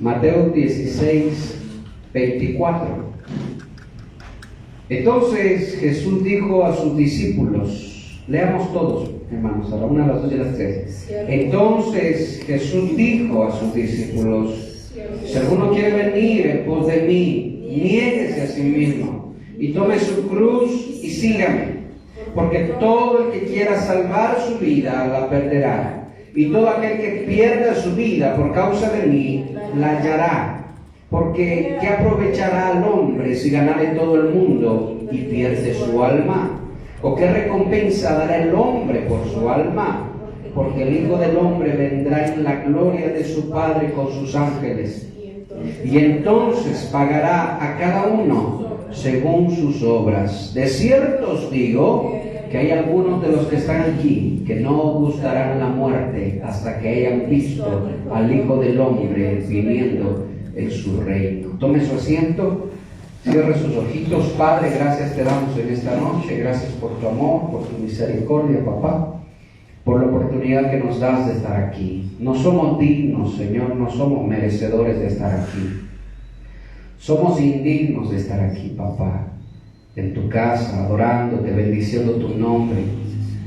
Mateo 16, 24. Entonces Jesús dijo a sus discípulos, leamos todos, hermanos, a la 1, a las 2 y a las 3. Entonces Jesús dijo a sus discípulos, si alguno quiere venir en pos de mí, niéguese a sí mismo y tome su cruz y sígame. Porque todo el que quiera salvar su vida la perderá, y todo aquel que pierda su vida por causa de mí la hallará. Porque ¿qué aprovechará al hombre si ganare todo el mundo y pierde su alma? ¿O qué recompensa dará el hombre por su alma? Porque el Hijo del Hombre vendrá en la gloria de su Padre con sus ángeles, y entonces pagará a cada uno según sus obras. De cierto os digo que hay algunos de los que están aquí que no gustarán la muerte hasta que hayan visto al Hijo del Hombre viniendo en su reino. Tome su asiento, cierre sus ojitos. Padre, gracias te damos en esta noche. Gracias por tu amor, por tu misericordia, papá, por la oportunidad que nos das de estar aquí. No somos dignos, Señor, no somos merecedores de estar aquí. Somos indignos de estar aquí, papá, en tu casa, adorándote, bendiciendo tu nombre.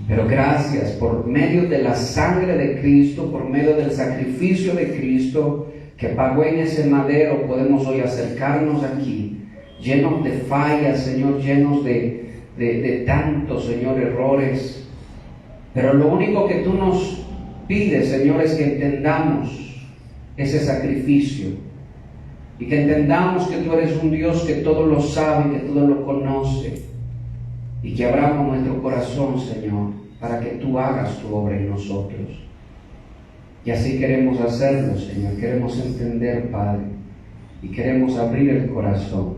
Pero gracias, por medio de la sangre de Cristo, por medio del sacrificio de Cristo que pagó en ese madero, podemos hoy acercarnos aquí, llenos de fallas, Señor, llenos de tantos, Señor, errores. Pero lo único que tú nos pides, Señor, es que entendamos ese sacrificio y que entendamos que tú eres un Dios que todo lo sabe, que todo lo conoce, y que abramos nuestro corazón, Señor, para que tú hagas tu obra en nosotros. Y así queremos hacerlo, Señor. Queremos entender, Padre, y queremos abrir el corazón.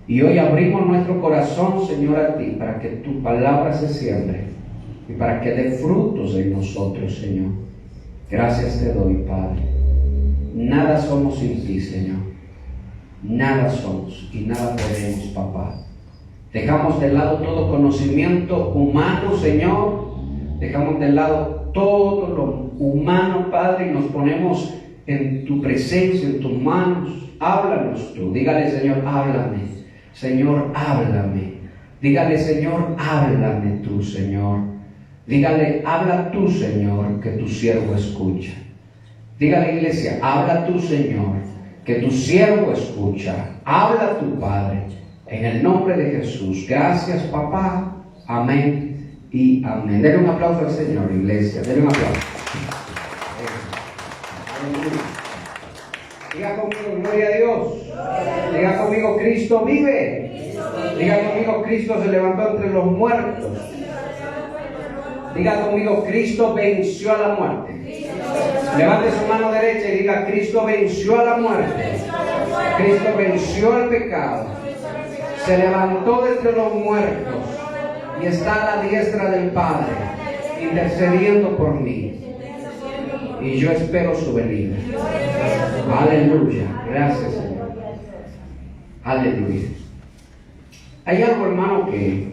Y hoy abrimos nuestro corazón, Señor, a ti, para que tu palabra se siembre y para que dé frutos en nosotros, Señor. Gracias te doy, Padre. Nada somos sin ti, Señor. Nada somos y nada podemos, papá. Dejamos de lado todo conocimiento humano, Señor. Dejamos de lado todo lo humano, Padre, y nos ponemos en tu presencia, en tus manos. Háblanos tú. Dígale, Señor, háblame. Señor, háblame. Dígale, Señor, háblame tú, Señor. Dígale, habla tú, Señor, que tu siervo escucha. Dígale, iglesia, habla tú, Señor, que tu siervo escucha. Habla tu Padre, en el nombre de Jesús. Gracias, papá. Amén y amén. Denle un aplauso al Señor, iglesia. Denle un aplauso. Diga conmigo, gloria a Dios. Diga conmigo, Cristo vive. Diga conmigo, Cristo se levantó entre los muertos. Diga conmigo, Cristo venció a la muerte. Levante su mano derecha y diga, Cristo venció a la muerte. Cristo venció al pecado. Se levantó de entre los muertos y está a la diestra del Padre, intercediendo por mí. Y yo espero su venida. Aleluya. Gracias, Señor. Aleluya. Hay algo, hermano, que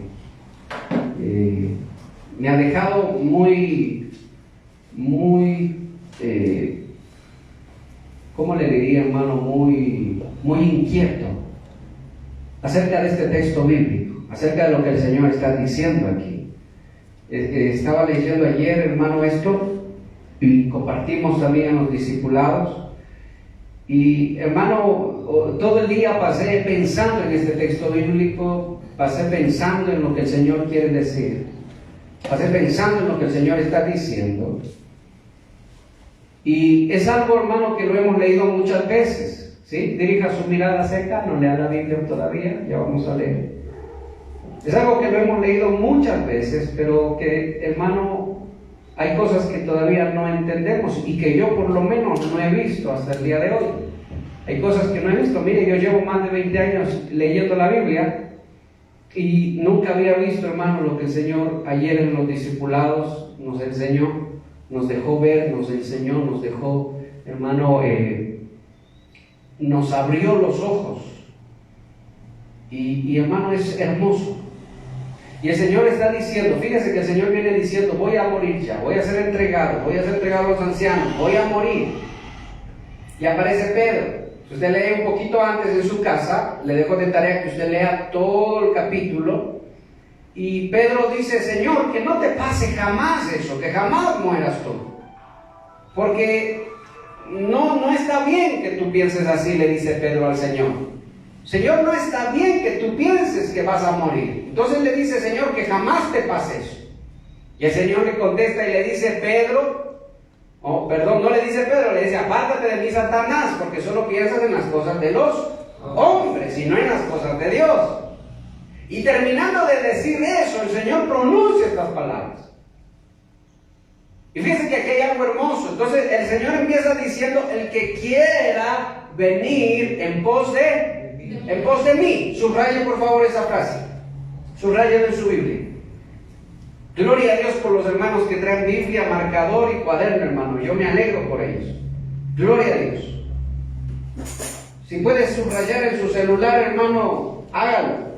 me ha dejado muy, ¿cómo le diría, hermano? Muy inquieto acerca de este texto bíblico, acerca de lo que el Señor está diciendo aquí. Estaba leyendo ayer, hermano, esto, y compartimos también a los discipulados. Y, hermano, todo el día pasé pensando en este texto bíblico, pasé pensando en lo que el Señor quiere decir, pasé pensando en lo que el Señor está diciendo. Y es algo, hermano, que lo hemos leído muchas veces, ¿sí? Dirija su mirada cerca, no lea la Biblia todavía, ya vamos a leer. Es algo que lo hemos leído muchas veces, pero que, hermano, hay cosas que todavía no entendemos y que yo por lo menos no he visto hasta el día de hoy. Hay cosas que no he visto. Mire, yo llevo más de 20 años leyendo la Biblia y nunca había visto, hermano, lo que el Señor ayer en los discipulados nos enseñó, nos dejó ver, nos enseñó, nos dejó, hermano, nos abrió los ojos. Y hermano, es hermoso. Y el Señor está diciendo, fíjese que el Señor viene diciendo, voy a morir ya, voy a ser entregado a los ancianos, voy a morir. y aparece Pedro. Si usted lee un poquito antes en su casa, le dejo de tarea que usted lea todo el capítulo. Y Pedro dice: Señor, que no te pase jamás eso, que jamás mueras tú. Porque no está bien que tú pienses así, le dice Pedro al Señor. Señor, no está bien que tú pienses que vas a morir. Entonces le dice: Señor, que jamás te pase eso. Y el Señor le contesta y le dice: no le dice Pedro, le dice: apártate de mí, Satanás, porque solo piensas en las cosas de los hombres y no en las cosas de Dios. Y terminando de decir eso, el Señor pronuncia estas palabras. Y fíjense que aquí hay algo hermoso. Entonces el Señor empieza diciendo: el que quiera venir en pos de mí. Subraye por favor esa frase. Subrayen en su Biblia. Gloria a Dios por los hermanos que traen Biblia, marcador y cuaderno, hermano. Yo me alegro por ellos. Gloria a Dios. Si puede subrayar en su celular, hermano, hágalo.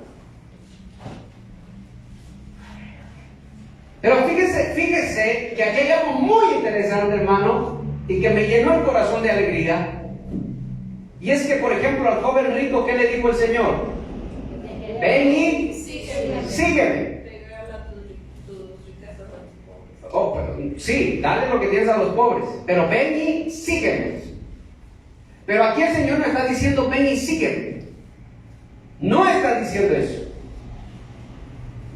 Pero fíjese que aquí hay algo muy interesante, hermano, y que me llenó el corazón de alegría. Y es que, por ejemplo, al joven rico, ¿qué le dijo el Señor? Ven y sígueme. Sí, dale lo que tienes a los pobres, pero ven y sígueme. Pero aquí el Señor no está diciendo: ven y sígueme. No está diciendo eso.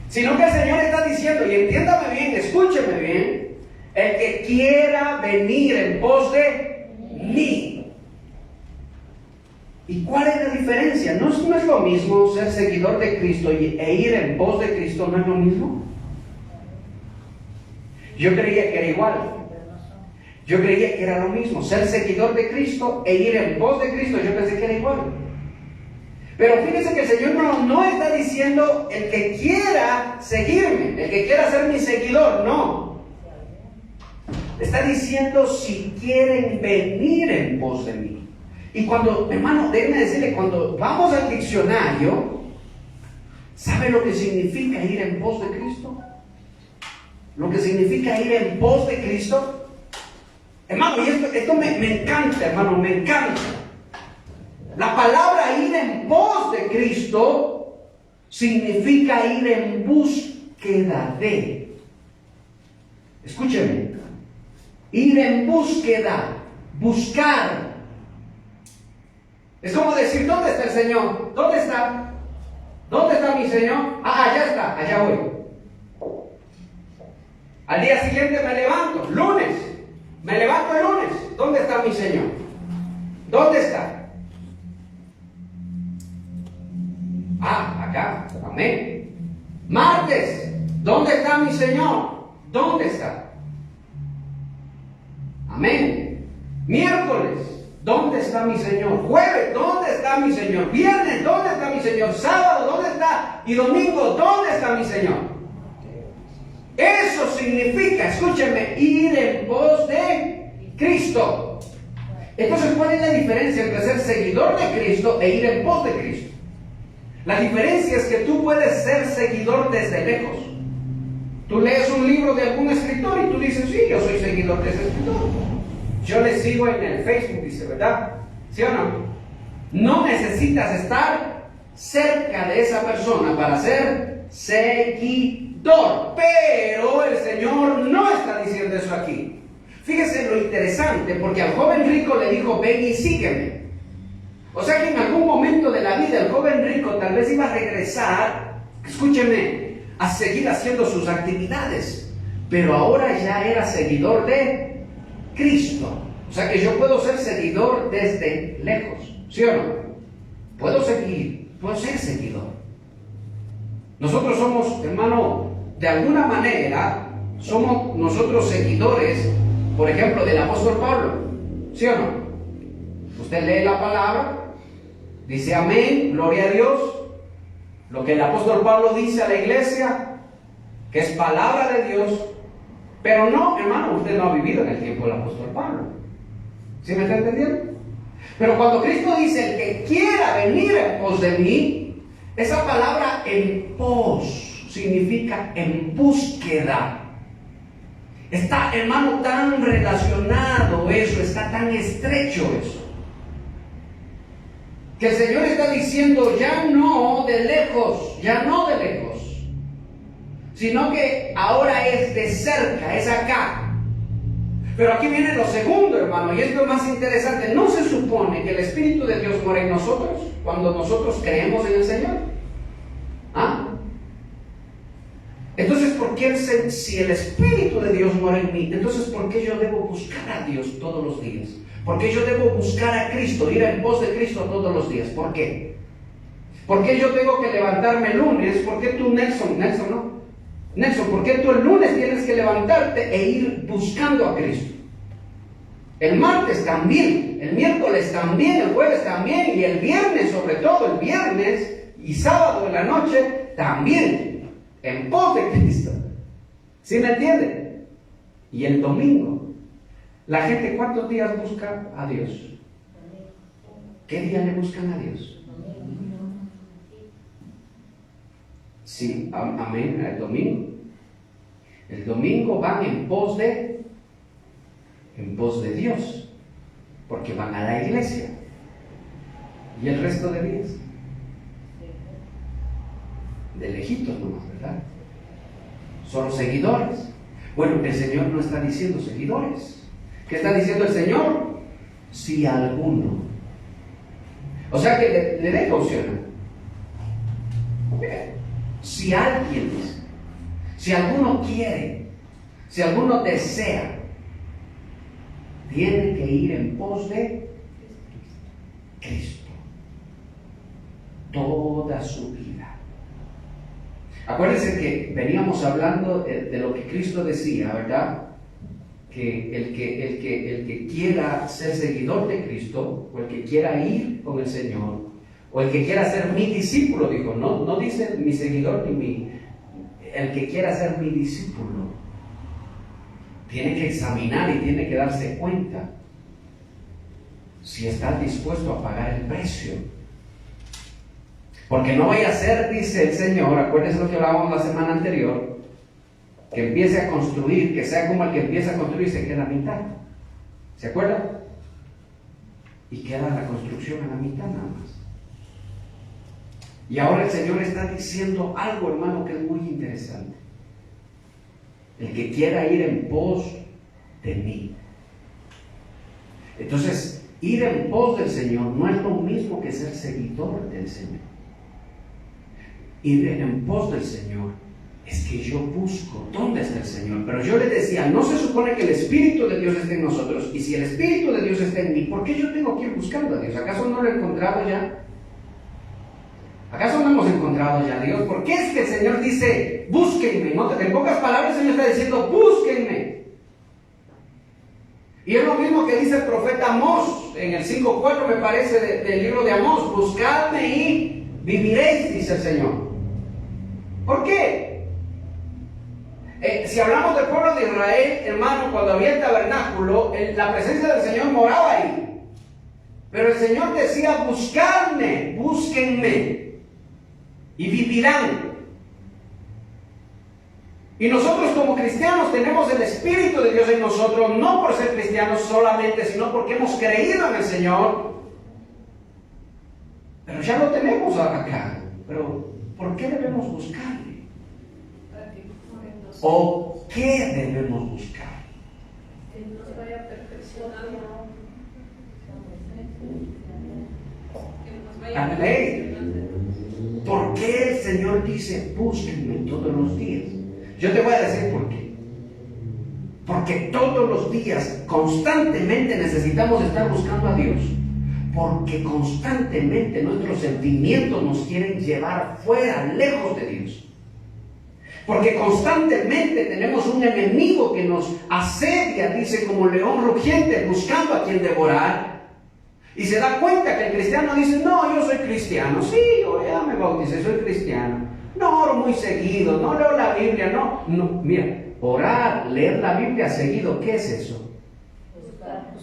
Sino que el Señor está diciendo, y entiéndame bien, escúcheme bien: el que quiera venir en pos de mí. ¿Y cuál es la diferencia? ¿No es lo mismo ser seguidor de Cristo e ir en pos de Cristo? ¿No es lo mismo? Yo creía que era igual. Yo creía que era lo mismo. Ser seguidor de Cristo e ir en pos de Cristo, yo pensé que era igual. Pero fíjense que el Señor no está diciendo: el que quiera seguirme, el que quiera ser mi seguidor. No. Está diciendo: si quieren venir en pos de mí. Y cuando, hermano, déjenme decirle, cuando vamos al diccionario, ¿sabe lo que significa ir en pos de Cristo? Lo que significa ir en pos de Cristo. Hermano, y esto me encanta, hermano, me encanta. La palabra ir en pos de Cristo significa ir en búsqueda de. Escúcheme. Ir en búsqueda, buscar. Es como decir: ¿dónde está el Señor? ¿Dónde está? ¿Dónde está mi Señor? Allá está, allá voy. Al día siguiente me levanto, lunes. Me levanto el lunes. ¿Dónde está mi Señor? ¿Dónde está? Acá. Amén. Martes. ¿Dónde está mi Señor? ¿Dónde está? Amén. Miércoles. ¿Dónde está mi Señor? Jueves, ¿dónde está mi Señor? Viernes, ¿dónde está mi Señor? Sábado, ¿dónde está? Y domingo, ¿dónde está mi Señor? Eso significa, escúchenme, ir en pos de Cristo. Entonces, ¿cuál es la diferencia entre ser seguidor de Cristo e ir en pos de Cristo? La diferencia es que tú puedes ser seguidor desde lejos. Tú lees un libro de algún escritor y tú dices: sí, yo soy seguidor de ese escritor. Yo le sigo en el Facebook, dice, ¿verdad? ¿Sí o no? No necesitas estar cerca de esa persona para ser seguidor. Pero el Señor no está diciendo eso aquí. Fíjese lo interesante, porque al joven rico le dijo: ven y sígueme. O sea que en algún momento de la vida el joven rico tal vez iba a regresar, escúcheme, a seguir haciendo sus actividades. Pero ahora ya era seguidor de Cristo. O sea que yo puedo ser seguidor desde lejos, ¿sí o no? Puedo ser seguidor. Nosotros somos, hermano, de alguna manera, somos nosotros seguidores, por ejemplo, del apóstol Pablo, ¿sí o no? Usted lee la palabra, dice amén, gloria a Dios. Lo que el apóstol Pablo dice a la iglesia, que es palabra de Dios. Pero no, hermano, usted no ha vivido en el tiempo del apóstol Pablo. ¿Sí me está entendiendo? Pero cuando Cristo dice: el que quiera venir en pos de mí, esa palabra en pos significa en búsqueda. Está, hermano, tan relacionado eso, está tan estrecho eso. Que el Señor está diciendo ya no de lejos, sino que ahora es de cerca, es acá. Pero aquí viene lo segundo, hermano, y es lo más interesante. ¿No se supone que el Espíritu de Dios mora en nosotros cuando nosotros creemos en el Señor? ¿Ah? Entonces, ¿por qué si el Espíritu de Dios mora en mí, entonces ¿por qué yo debo buscar a Dios todos los días? ¿Por qué yo debo buscar a Cristo, ir en pos de Cristo todos los días? ¿Por qué? ¿Por qué yo tengo que levantarme el lunes? ¿Por qué tú, Nelson, ¿por qué tú el lunes tienes que levantarte e ir buscando a Cristo? El martes también, el miércoles también, el jueves también, y el viernes, sobre todo el viernes y sábado en la noche, también, en pos de Cristo. ¿Sí me entienden? Y el domingo, la gente, ¿cuántos días busca a Dios? ¿Qué día le buscan a Dios? Sí, amén, el domingo. El domingo van en pos de Dios, porque van a la iglesia. ¿Y el resto de días? De lejitos nomás, ¿verdad? Son seguidores. Bueno, el Señor no está diciendo seguidores. ¿Qué está diciendo el Señor? Si alguno. O sea que le deja opción. Si alguien dice, si alguno quiere, si alguno desea, tiene que ir en pos de Cristo toda su vida. Acuérdense que veníamos hablando de lo que Cristo decía, ¿verdad? Que el que quiera ser seguidor de Cristo, o el que quiera ir con el Señor, o el que quiera ser mi discípulo, dijo, no dice mi seguidor ni el que quiera ser mi discípulo, tiene que examinar y tiene que darse cuenta si está dispuesto a pagar el precio. Porque no vaya a ser, dice el Señor, acuérdense lo que hablábamos la semana anterior, que empiece a construir, que sea como el que empieza a construir y se queda a mitad. ¿Se acuerdan? Y queda la construcción a la mitad nada más. Y ahora el Señor está diciendo algo, hermano, que es muy interesante. El que quiera ir en pos de mí. Entonces, ir en pos del Señor no es lo mismo que ser seguidor del Señor. Ir en pos del Señor es que yo busco dónde está el Señor. Pero yo les decía, no se supone que el Espíritu de Dios esté en nosotros. Y si el Espíritu de Dios está en mí, ¿por qué yo tengo que ir buscando a Dios? ¿Acaso no lo he encontrado ya? ¿Acaso no hemos encontrado ya a Dios? ¿Por qué es que el Señor dice, búsquenme? ¿No? En pocas palabras el Señor está diciendo, búsquenme. Y es lo mismo que dice el profeta Amós, en el 5:4 me parece del libro de Amós, buscadme y viviréis, dice el Señor. ¿Por qué? Si hablamos del pueblo de Israel, hermano, cuando había el tabernáculo, la presencia del Señor moraba ahí. Pero el Señor decía, buscadme, búsquenme y vivirán. Y nosotros como cristianos tenemos el Espíritu de Dios en nosotros, no por ser cristianos solamente, sino porque hemos creído en el Señor. Pero ya lo tenemos acá. Pero ¿por qué debemos buscarle? ¿O qué debemos buscar? Que nos vaya perfeccionando. ¿Por qué el Señor dice búsquenme todos los días? Yo te voy a decir por qué. Porque todos los días, constantemente necesitamos estar buscando a Dios. Porque constantemente nuestros sentimientos nos quieren llevar fuera, lejos de Dios. Porque constantemente tenemos un enemigo que nos asedia, dice, como león rugiente, buscando a quien devorar. Y se da cuenta que el cristiano dice, no, yo soy cristiano, sí, yo ya me bauticé, soy cristiano. No oro muy seguido, no leo la Biblia, no. Mira, orar, leer la Biblia seguido, ¿qué es eso?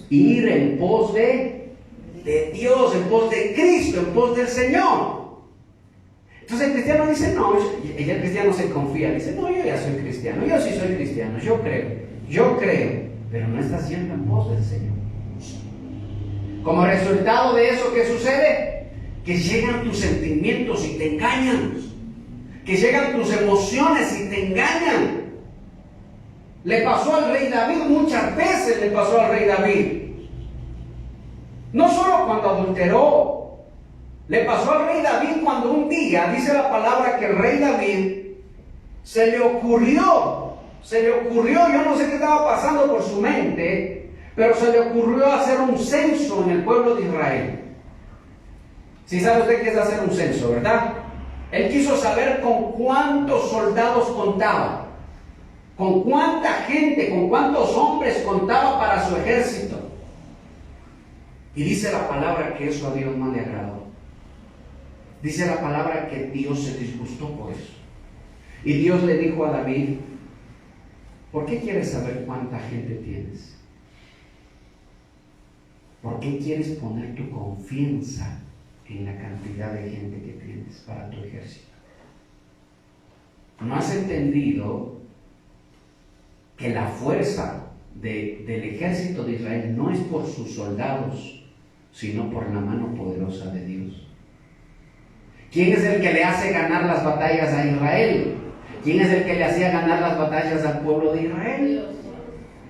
Ir en pos de Dios, en pos de Cristo, en pos del Señor. Entonces el cristiano dice, no, y el cristiano se confía, dice, no, yo ya soy cristiano, yo sí soy cristiano, yo creo, pero no está siendo en pos del Señor. Como resultado de eso, ¿qué sucede? que llegan tus sentimientos y te engañan, que llegan tus emociones y te engañan. Le pasó al rey David, muchas veces le pasó al rey David. No solo cuando adulteró, le pasó al rey David cuando un día, dice la palabra que el rey David se le ocurrió, yo no sé qué estaba pasando por su mente, pero se le ocurrió hacer un censo en el pueblo de Israel. Si sabe usted qué es hacer un censo, ¿verdad? Él quiso saber con cuántos soldados contaba, con cuánta gente, con cuántos hombres contaba para su ejército. Y dice la palabra que eso a Dios no le agradó. Dice la palabra que Dios se disgustó por eso. Y Dios le dijo a David: ¿por qué quieres saber cuánta gente tienes? ¿Por qué quieres poner tu confianza en la cantidad de gente que tienes para tu ejército? ¿No has entendido que la fuerza del ejército de Israel no es por sus soldados, sino por la mano poderosa de Dios? ¿Quién es el que le hace ganar las batallas a Israel? ¿Quién es el que le hacía ganar las batallas al pueblo de Israel?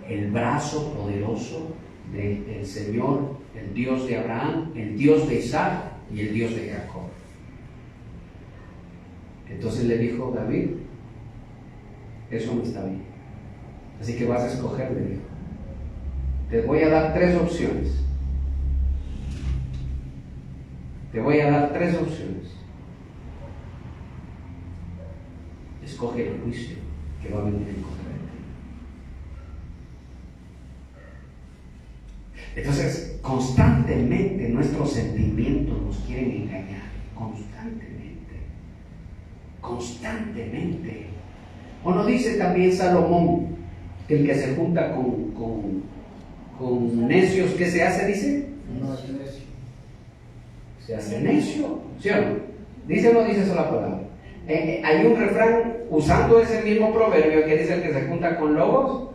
El brazo poderoso del Señor, el Dios de Abraham, el Dios de Isaac y el Dios de Jacob. Entonces le dijo David: eso no está bien, así que vas a escoger, le dijo. Te voy a dar tres opciones. Te voy a dar tres opciones. Escoge el juicio que va a venir en contra de ti. Entonces, constantemente nuestros sentimientos nos quieren engañar. Constantemente. ¿O no dice también Salomón que el que se junta con necios, ¿qué se hace? Dice. No es necio. Se hace necio, ¿sí o no? ¿Dice o no dice eso la palabra? Hay un refrán usando ese mismo proverbio que dice: el que se junta con lobos.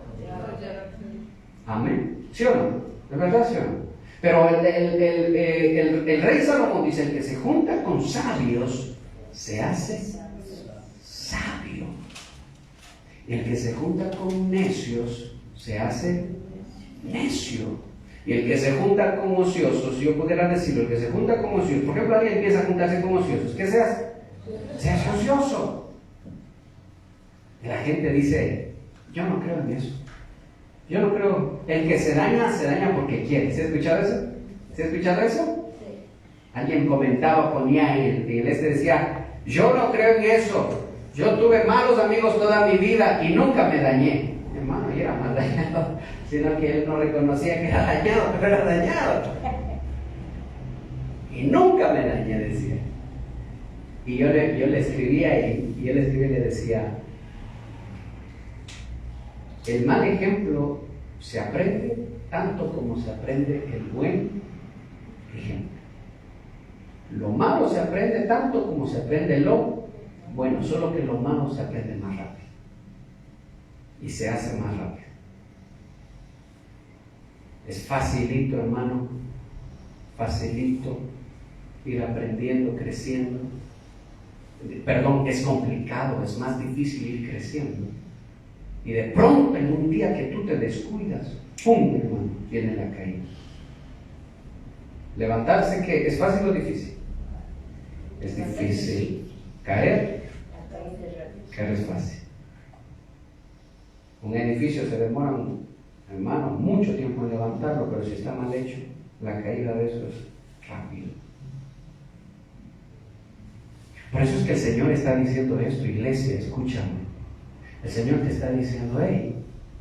Amén. ¿Sí o no? ¿De verdad, sí o no? Pero el rey Salomón dice: el que se junta con sabios se hace sabio. Y el que se junta con necios se hace necio. Y el que se junta con ociosos, si yo pudiera decirlo, el que se junta con ociosos, por ejemplo, alguien empieza a juntarse con ociosos, ¿qué se hace? Se hace ocioso. Y la gente dice: yo no creo en eso. Yo no creo. El que se daña porque quiere. ¿Se ha escuchado eso? ¿Se ha escuchado eso? Sí. Alguien comentaba, ponía en el decía: yo no creo en eso. Yo tuve malos amigos toda mi vida y nunca me dañé. Hermano, yo era mal dañado, sino que él no reconocía que era dañado, pero era dañado. Y nunca me dañé, decía. Y yo le escribía y él escribía y le decía: el mal ejemplo se aprende tanto como se aprende el buen ejemplo. Lo malo se aprende tanto como se aprende lo bueno, solo que lo malo se aprende más rápido y se hace más rápido. Es facilito, hermano, facilito ir aprendiendo, creciendo. Perdón, es complicado, es más difícil ir creciendo. Y de pronto, en un día que tú te descuidas, ¡pum!, hermano, viene la caída. Levantarse, ¿qué? ¿Es fácil o difícil? Es difícil. Caer es fácil. Un edificio se demora, hermano, mucho tiempo en levantarlo, pero si está mal hecho, la caída de eso es rápido. Por eso es que el Señor está diciendo esto: iglesia, escúchame. El Señor te está diciendo: hey,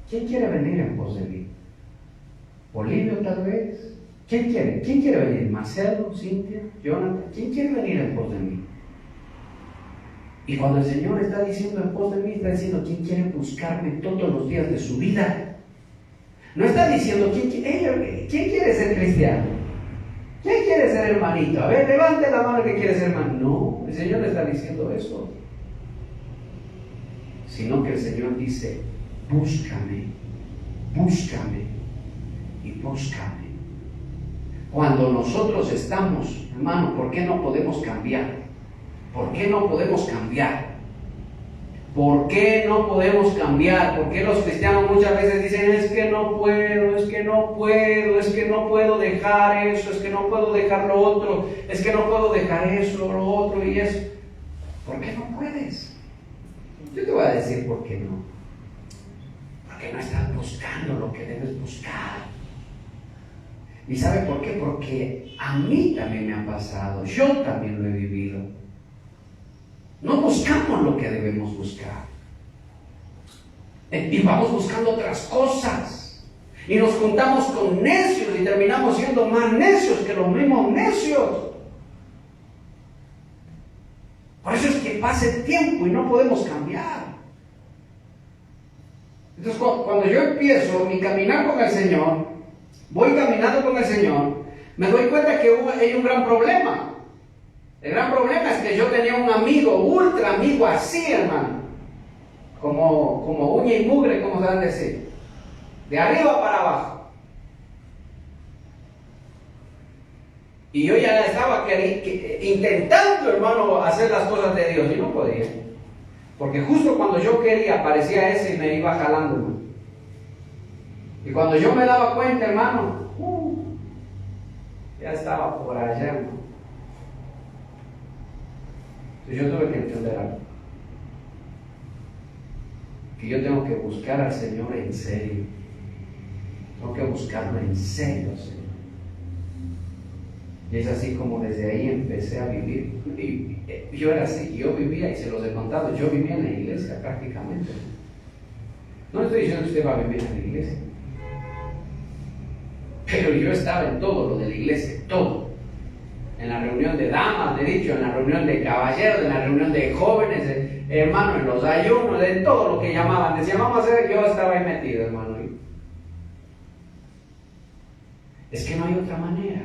¿quién quiere venir en pos de mí? ¿Bolivia tal vez? ¿Quién quiere? ¿Quién quiere venir? ¿Marcelo? ¿Cintia? ¿Jonathan? ¿Quién quiere venir en pos de mí? Y cuando el Señor está diciendo en pos de mí, está diciendo: ¿quién quiere buscarme todos los días de su vida? No está diciendo: ¿quién quiere ser cristiano? ¿Quién quiere ser hermanito? A ver, levante la mano que quiere ser hermano. No, el Señor le está diciendo eso. Sino que el Señor dice: búscame, búscame y búscame. Cuando nosotros estamos, hermano, ¿por qué no podemos cambiar? ¿Por qué no podemos cambiar? ¿Por qué no podemos cambiar? ¿Por qué los cristianos muchas veces dicen, es que no puedo, es que no puedo, es que no puedo dejar eso, es que no puedo dejar lo otro, es que no puedo dejar eso, lo otro y eso? ¿Por qué no puedes? Yo te voy a decir por qué no. Porque no estás buscando lo que debes buscar. ¿Y sabe por qué? Porque a mí también me ha pasado, yo también lo he vivido. No buscamos lo que debemos buscar. Y vamos buscando otras cosas. Y nos juntamos con necios y terminamos siendo más necios que los mismos necios. Por eso es que pasa el tiempo y no podemos cambiar. Entonces, cuando yo empiezo mi caminar con el Señor, voy caminando con el Señor, me doy cuenta que hay un gran problema. El gran problema es que yo tenía un amigo, ultra amigo así, hermano. Como uña y mugre, como se van a decir. De arriba para abajo. Y yo ya estaba intentando, hermano, hacer las cosas de Dios y no podía. Porque justo cuando yo quería, aparecía ese y me iba jalando, hermano. Y cuando yo me daba cuenta, hermano, ya estaba por allá, hermano. Entonces yo tuve que entender algo. Que yo tengo que buscar al Señor en serio. Tengo que buscarlo en serio, Señor. Y es así como desde ahí empecé a vivir. Y yo era así, yo vivía, y se los he contado, yo vivía en la iglesia prácticamente. No estoy diciendo que usted va a vivir en la iglesia. Pero yo estaba en todo lo de la iglesia, todo. En la reunión de damas, de dicho, en la reunión de caballeros, en la reunión de jóvenes, hermano, en los ayunos, de todo lo que llamaban. Decían, vamos a hacer, yo estaba ahí metido, hermano. Es que no hay otra manera.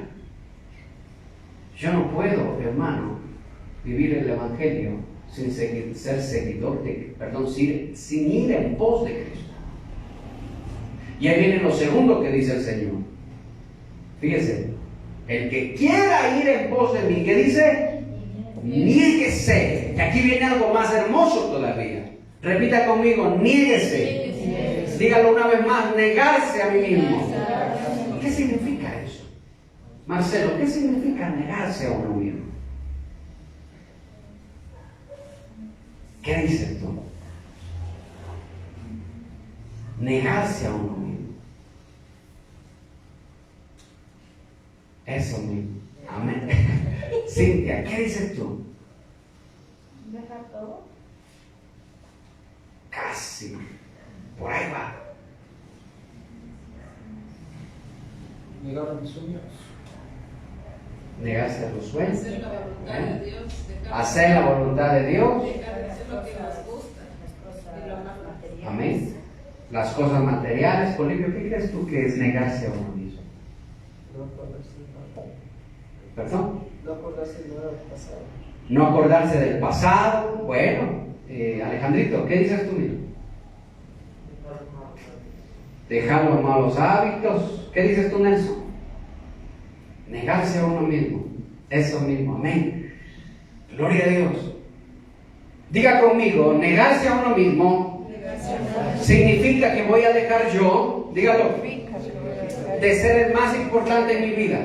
Yo no puedo, hermano, vivir el Evangelio sin ser seguidor sin ir en pos de Cristo. Y ahí viene lo segundo que dice el Señor. Fíjese, el que quiera ir en pos de mí, ¿qué dice? Niéguese. Y aquí viene algo más hermoso todavía. Repita conmigo, niéguese. Dígalo una vez más, negarse a mí mismo. ¿Qué significa eso? Marcelo, ¿qué significa negarse a uno mismo? ¿Qué dices tú? Negarse a uno mismo. Eso mismo. Amén. Cintia, ¿qué dices tú? Dejar todo. Casi. Por ahí va. Negar a mis sueños. Negarse a los sueños. Hacer la voluntad de Dios. Hacer la voluntad de Dios. Dejar de hacer lo que nos gusta. Y lo más material. Amén. Las cosas materiales. Bolivia, ¿qué crees tú que es negarse a uno mismo? No acordarse del ¿Perdón? No acordarse de nada del pasado. No acordarse del pasado. Bueno, Alejandrito, ¿qué dices tú mismo? Dejar los malos hábitos. ¿Qué dices tú, Nelson? Negarse a uno mismo. Eso mismo, amén. Gloria a Dios. Diga conmigo, negarse a uno mismo significa que voy a dejar yo, dígalo, de ser el más importante en mi vida.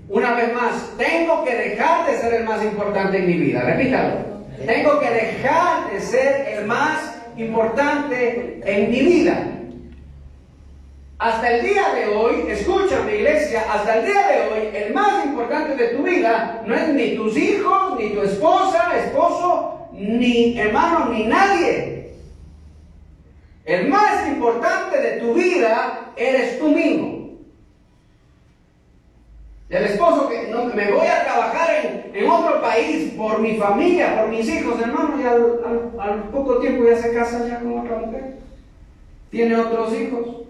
Una vez más, tengo que dejar de ser el más importante en mi vida. Repítalo. Tengo que dejar de ser el más importante en mi vida. Hasta el día de hoy, escúchame iglesia, hasta el día de hoy, el más importante de tu vida no es ni tus hijos, ni tu esposa, esposo, ni hermano, ni nadie. El más importante de tu vida eres tú mismo. El esposo que no, me voy a trabajar en otro país por mi familia, por mis hijos, hermano, y al poco tiempo ya se casa ya con otra mujer. Tiene otros hijos.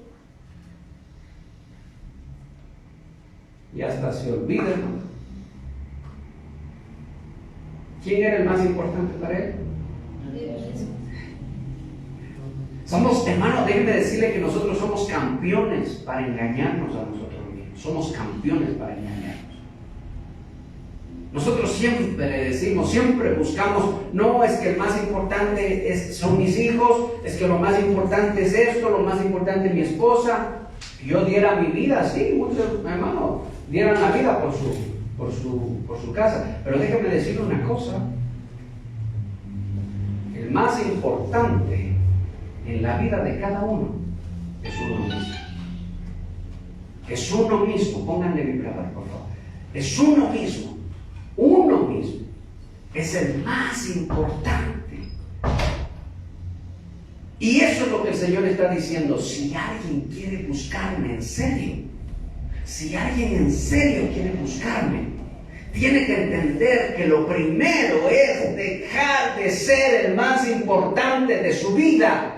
Y hasta se olvida, hermano. ¿Quién era el más importante para él? Somos, hermano, déjenme decirle que nosotros somos campeones para engañarnos a nosotros mismos. Somos campeones para engañarnos. Nosotros siempre decimos, siempre buscamos, no es que el más importante son mis hijos, es que lo más importante es esto, lo más importante es mi esposa. Yo diera mi vida, sí, muchos hermanos dieran la vida por su casa. Pero déjeme decirle una cosa, el más importante en la vida de cada uno es uno mismo. Es uno mismo, pónganle vibrador por favor. Es uno mismo. Uno mismo es el más importante. Y eso es lo que el Señor está diciendo. Si alguien quiere buscarme en serio, si alguien en serio quiere buscarme, tiene que entender que lo primero es dejar de ser el más importante de su vida.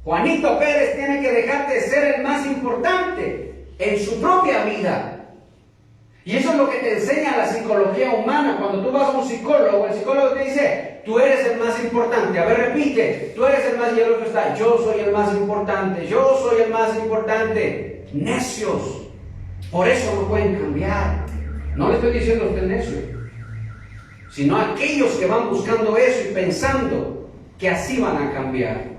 Juanito Pérez tiene que dejar de ser el más importante en su propia vida. Y eso es lo que te enseña la psicología humana. Cuando tú vas a un psicólogo, el psicólogo te dice, tú eres el más importante. A ver, repite, tú eres el más, y el otro está, yo soy el más importante, yo soy el más importante. Necios. Por eso no pueden cambiar. No le estoy diciendo a usted necio, sino a aquellos que van buscando eso y pensando que así van a cambiar.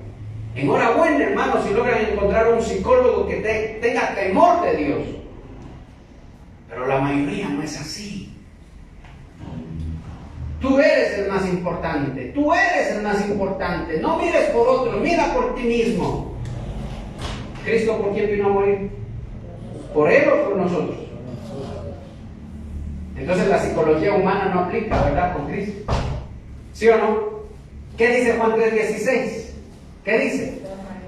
Enhorabuena, hermanos, si logran encontrar un psicólogo que tenga temor de Dios. Pero la mayoría no es así. Tú eres el más importante. Tú eres el más importante. No mires por otros, mira por ti mismo. ¿Cristo por quién vino a morir? ¿Por Él o por nosotros? Entonces la psicología humana no aplica, ¿verdad? Con Cristo. ¿Sí o no? ¿Qué dice Juan 3:16? ¿Qué dice?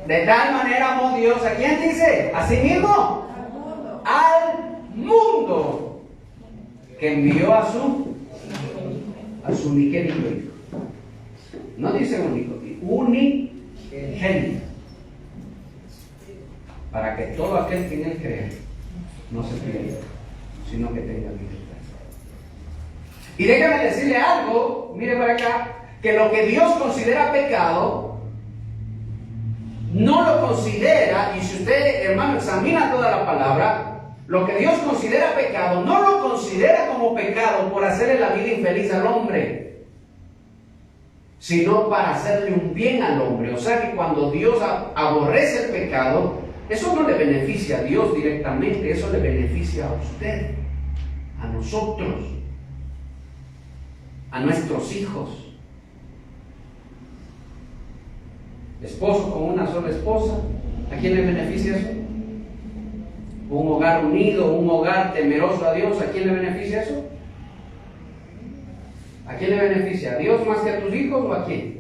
De tal manera amó Dios, ¿a quién dice? ¿A sí mismo? Al mundo, que envió a su unigénito hijo. No dice único, unigénito, para que todo aquel que en él crea no se pierda, sino que tenga vida. Y déjame decirle algo, mire para acá, que lo que Dios considera pecado, no lo considera, y si usted, hermano, examina toda la palabra, lo que Dios considera pecado, no lo considera como pecado por hacerle la vida infeliz al hombre, sino para hacerle un bien al hombre. O sea que cuando Dios aborrece el pecado, eso no le beneficia a Dios directamente, eso le beneficia a usted, a nosotros, a nuestros hijos. Esposo con una sola esposa, ¿a quién le beneficia eso? Un hogar unido, un hogar temeroso a Dios, ¿a quién le beneficia eso? ¿A quién le beneficia? ¿A Dios más que a tus hijos o a quién?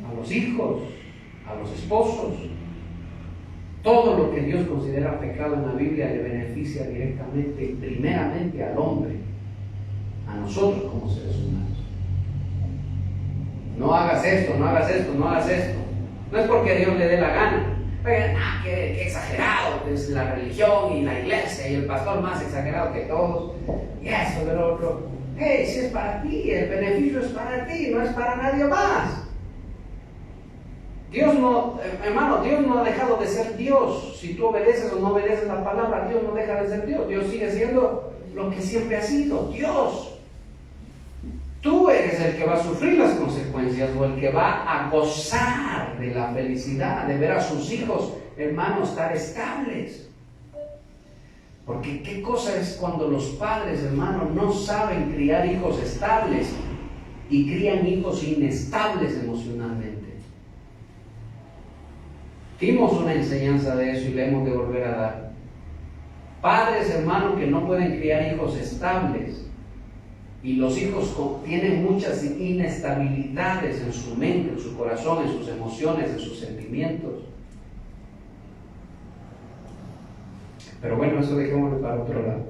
A los hijos, a los esposos. Todo lo que Dios considera pecado en la Biblia le beneficia directamente, primeramente al hombre, a nosotros como seres humanos. No hagas esto, no hagas esto, no hagas esto. No es porque Dios le dé la gana. Oigan, qué exagerado es la religión y la iglesia y el pastor más exagerado que todos. Y eso del otro. Hey, si es para ti, el beneficio es para ti, no es para nadie más. Dios no, hermano, Dios no ha dejado de ser Dios. Si tú obedeces o no obedeces la palabra, Dios no deja de ser Dios. Dios sigue siendo lo que siempre ha sido, Dios. Tú eres el que va a sufrir las consecuencias o el que va a gozar de la felicidad de ver a sus hijos, hermanos, estar estables. Porque qué cosa es cuando los padres, hermanos, no saben criar hijos estables y crían hijos inestables emocionalmente. Dimos una enseñanza de eso y le hemos de volver a dar. Padres, hermanos, que no pueden criar hijos estables. Y los hijos tienen muchas inestabilidades en su mente, en su corazón, en sus emociones, en sus sentimientos. Pero bueno, eso dejémoslo para otro lado.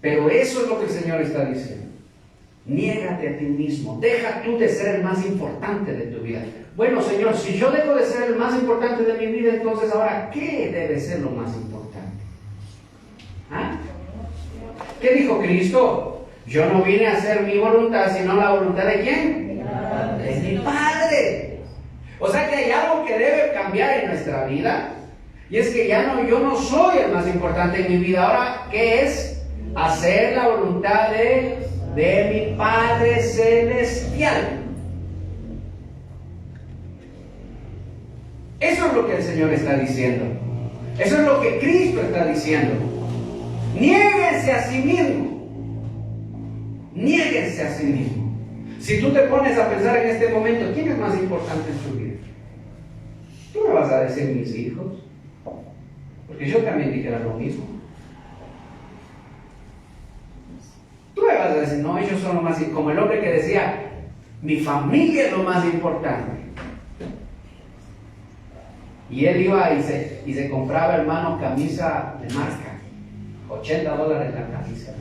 Pero eso es lo que el Señor está diciendo. Niégate a ti mismo. Deja tú de ser el más importante de tu vida. Bueno, Señor, si yo dejo de ser el más importante de mi vida, entonces ahora, ¿qué debe ser lo más importante? ¿Ah? ¿Qué dijo Cristo? Yo no vine a hacer mi voluntad, sino la voluntad de ¿quién? De mi Padre. O sea que hay algo que debe cambiar en nuestra vida. Y es que yo no soy el más importante en mi vida. Ahora, ¿qué es? Hacer la voluntad de mi Padre Celestial. Eso es lo que el Señor está diciendo. Eso es lo que Cristo está diciendo. Niéguense a sí mismo. Niéguense a sí mismo. Si tú te pones a pensar en este momento, ¿quién es más importante en tu vida? Tú me vas a decir mis hijos. Porque yo también dijera lo mismo. Tú me vas a decir, no, ellos son lo más importante. Como el hombre que decía, mi familia es lo más importante. Y él iba y se compraba, hermano, camisa de marca. $80 la camisa.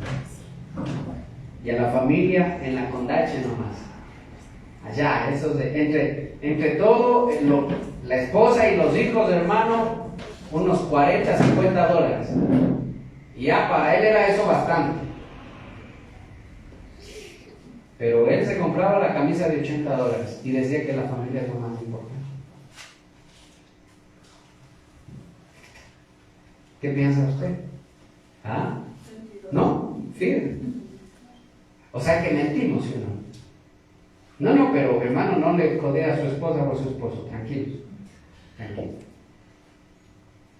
Y a la familia en la Condache nomás. Allá, esos entre todo, la esposa y los hijos, hermano, unos $40, $50. Y ya para él era eso bastante. Pero él se compraba la camisa de $80 y decía que la familia es lo más importante. ¿Qué piensa usted? ¿Ah? ¿No? Fíjate. O sea que mentimos, ¿sí o no? No, pero hermano, no le codea a su esposa o a su esposo. Tranquilos. Tranquilos.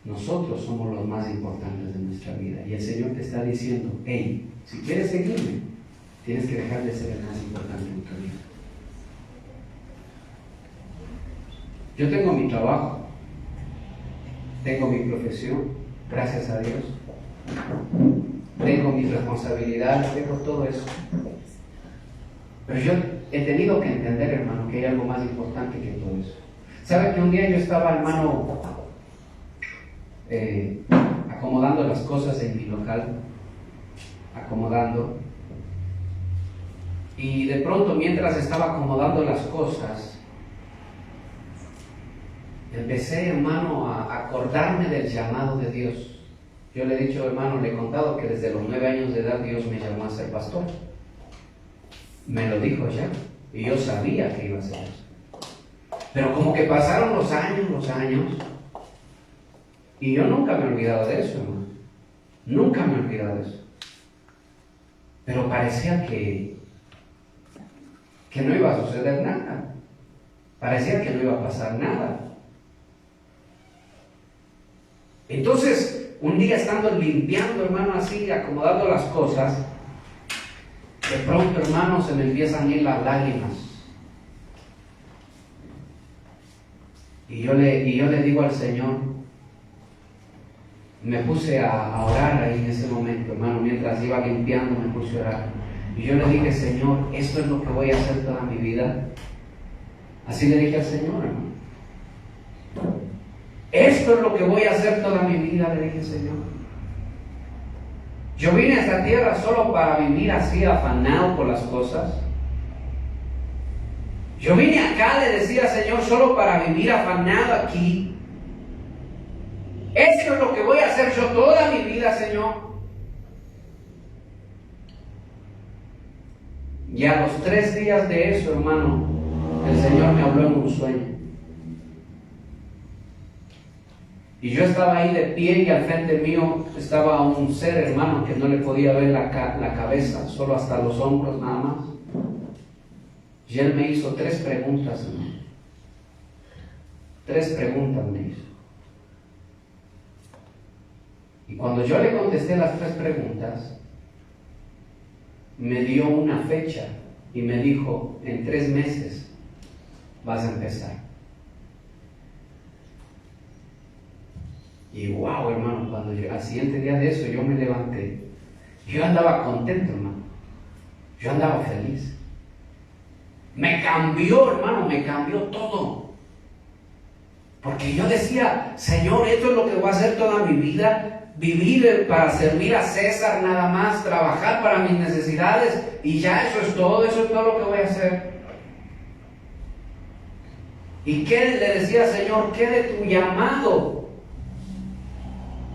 Nosotros somos los más importantes de nuestra vida. Y el Señor te está diciendo, hey, si quieres seguirme, tienes que dejar de ser el más importante en tu vida. Yo tengo mi trabajo, tengo mi profesión, gracias a Dios. Tengo mis responsabilidades, tengo todo eso. Pero yo he tenido que entender, hermano, que hay algo más importante que todo eso. ¿Sabe que un día yo estaba, hermano, acomodando las cosas en mi local? Acomodando. Y de pronto, mientras estaba acomodando las cosas, empecé, hermano, a acordarme del llamado de Dios. Yo le he dicho, hermano, le he contado que desde los 9 años de edad Dios me llamó a ser pastor. Me lo dijo ya. Y yo sabía que iba a ser eso. Pero como que pasaron los años. Y yo nunca me he olvidado de eso, hermano. Nunca me he olvidado de eso. Pero parecía que no iba a suceder nada. Parecía que no iba a pasar nada. Entonces, un día estando limpiando, hermano, así, acomodando las cosas, de pronto, hermano, se me empiezan a ir las lágrimas. Y yo le digo al Señor, me puse a orar ahí en ese momento, hermano, mientras iba limpiando me puse a orar. Y yo le dije, Señor, esto es lo que voy a hacer toda mi vida. Así le dije al Señor, hermano. Esto es lo que voy a hacer toda mi vida, le dije, Señor. Yo vine a esta tierra solo para vivir así afanado por las cosas. Yo vine acá, le decía, Señor, solo para vivir afanado aquí. Esto es lo que voy a hacer yo toda mi vida, Señor. Y a los 3 días de eso, hermano, el Señor me habló en un sueño. Y yo estaba ahí de pie y al frente mío estaba un ser, hermano, que no le podía ver la cabeza, solo hasta los hombros nada más. Y él me hizo 3 preguntas, hermano. 3 preguntas me hizo. Y cuando yo le contesté las 3 preguntas, me dio una fecha y me dijo, en 3 meses vas a empezar. Y wow, hermano, cuando al siguiente día de eso yo me levanté, yo andaba contento, hermano. Yo andaba feliz. Me cambió, hermano, me cambió todo. Porque yo decía, Señor, esto es lo que voy a hacer toda mi vida. Vivir para servir a César nada más, trabajar para mis necesidades y ya eso es todo lo que voy a hacer. ¿Y qué le decía, Señor? ¿Qué de tu llamado?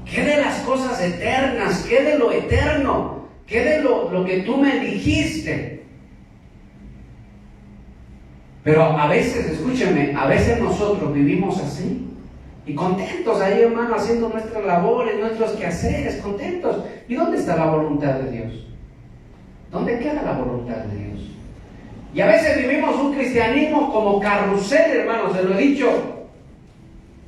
¿Qué de las cosas eternas? ¿Qué de lo eterno? ¿Qué de lo que tú me dijiste? Pero a veces, escúchenme, a veces nosotros vivimos así. Y contentos ahí, hermano, haciendo nuestras labores, nuestros quehaceres, contentos. ¿Y dónde está la voluntad de Dios? ¿Dónde queda la voluntad de Dios? Y a veces vivimos un cristianismo como carrusel, hermano, se lo he dicho.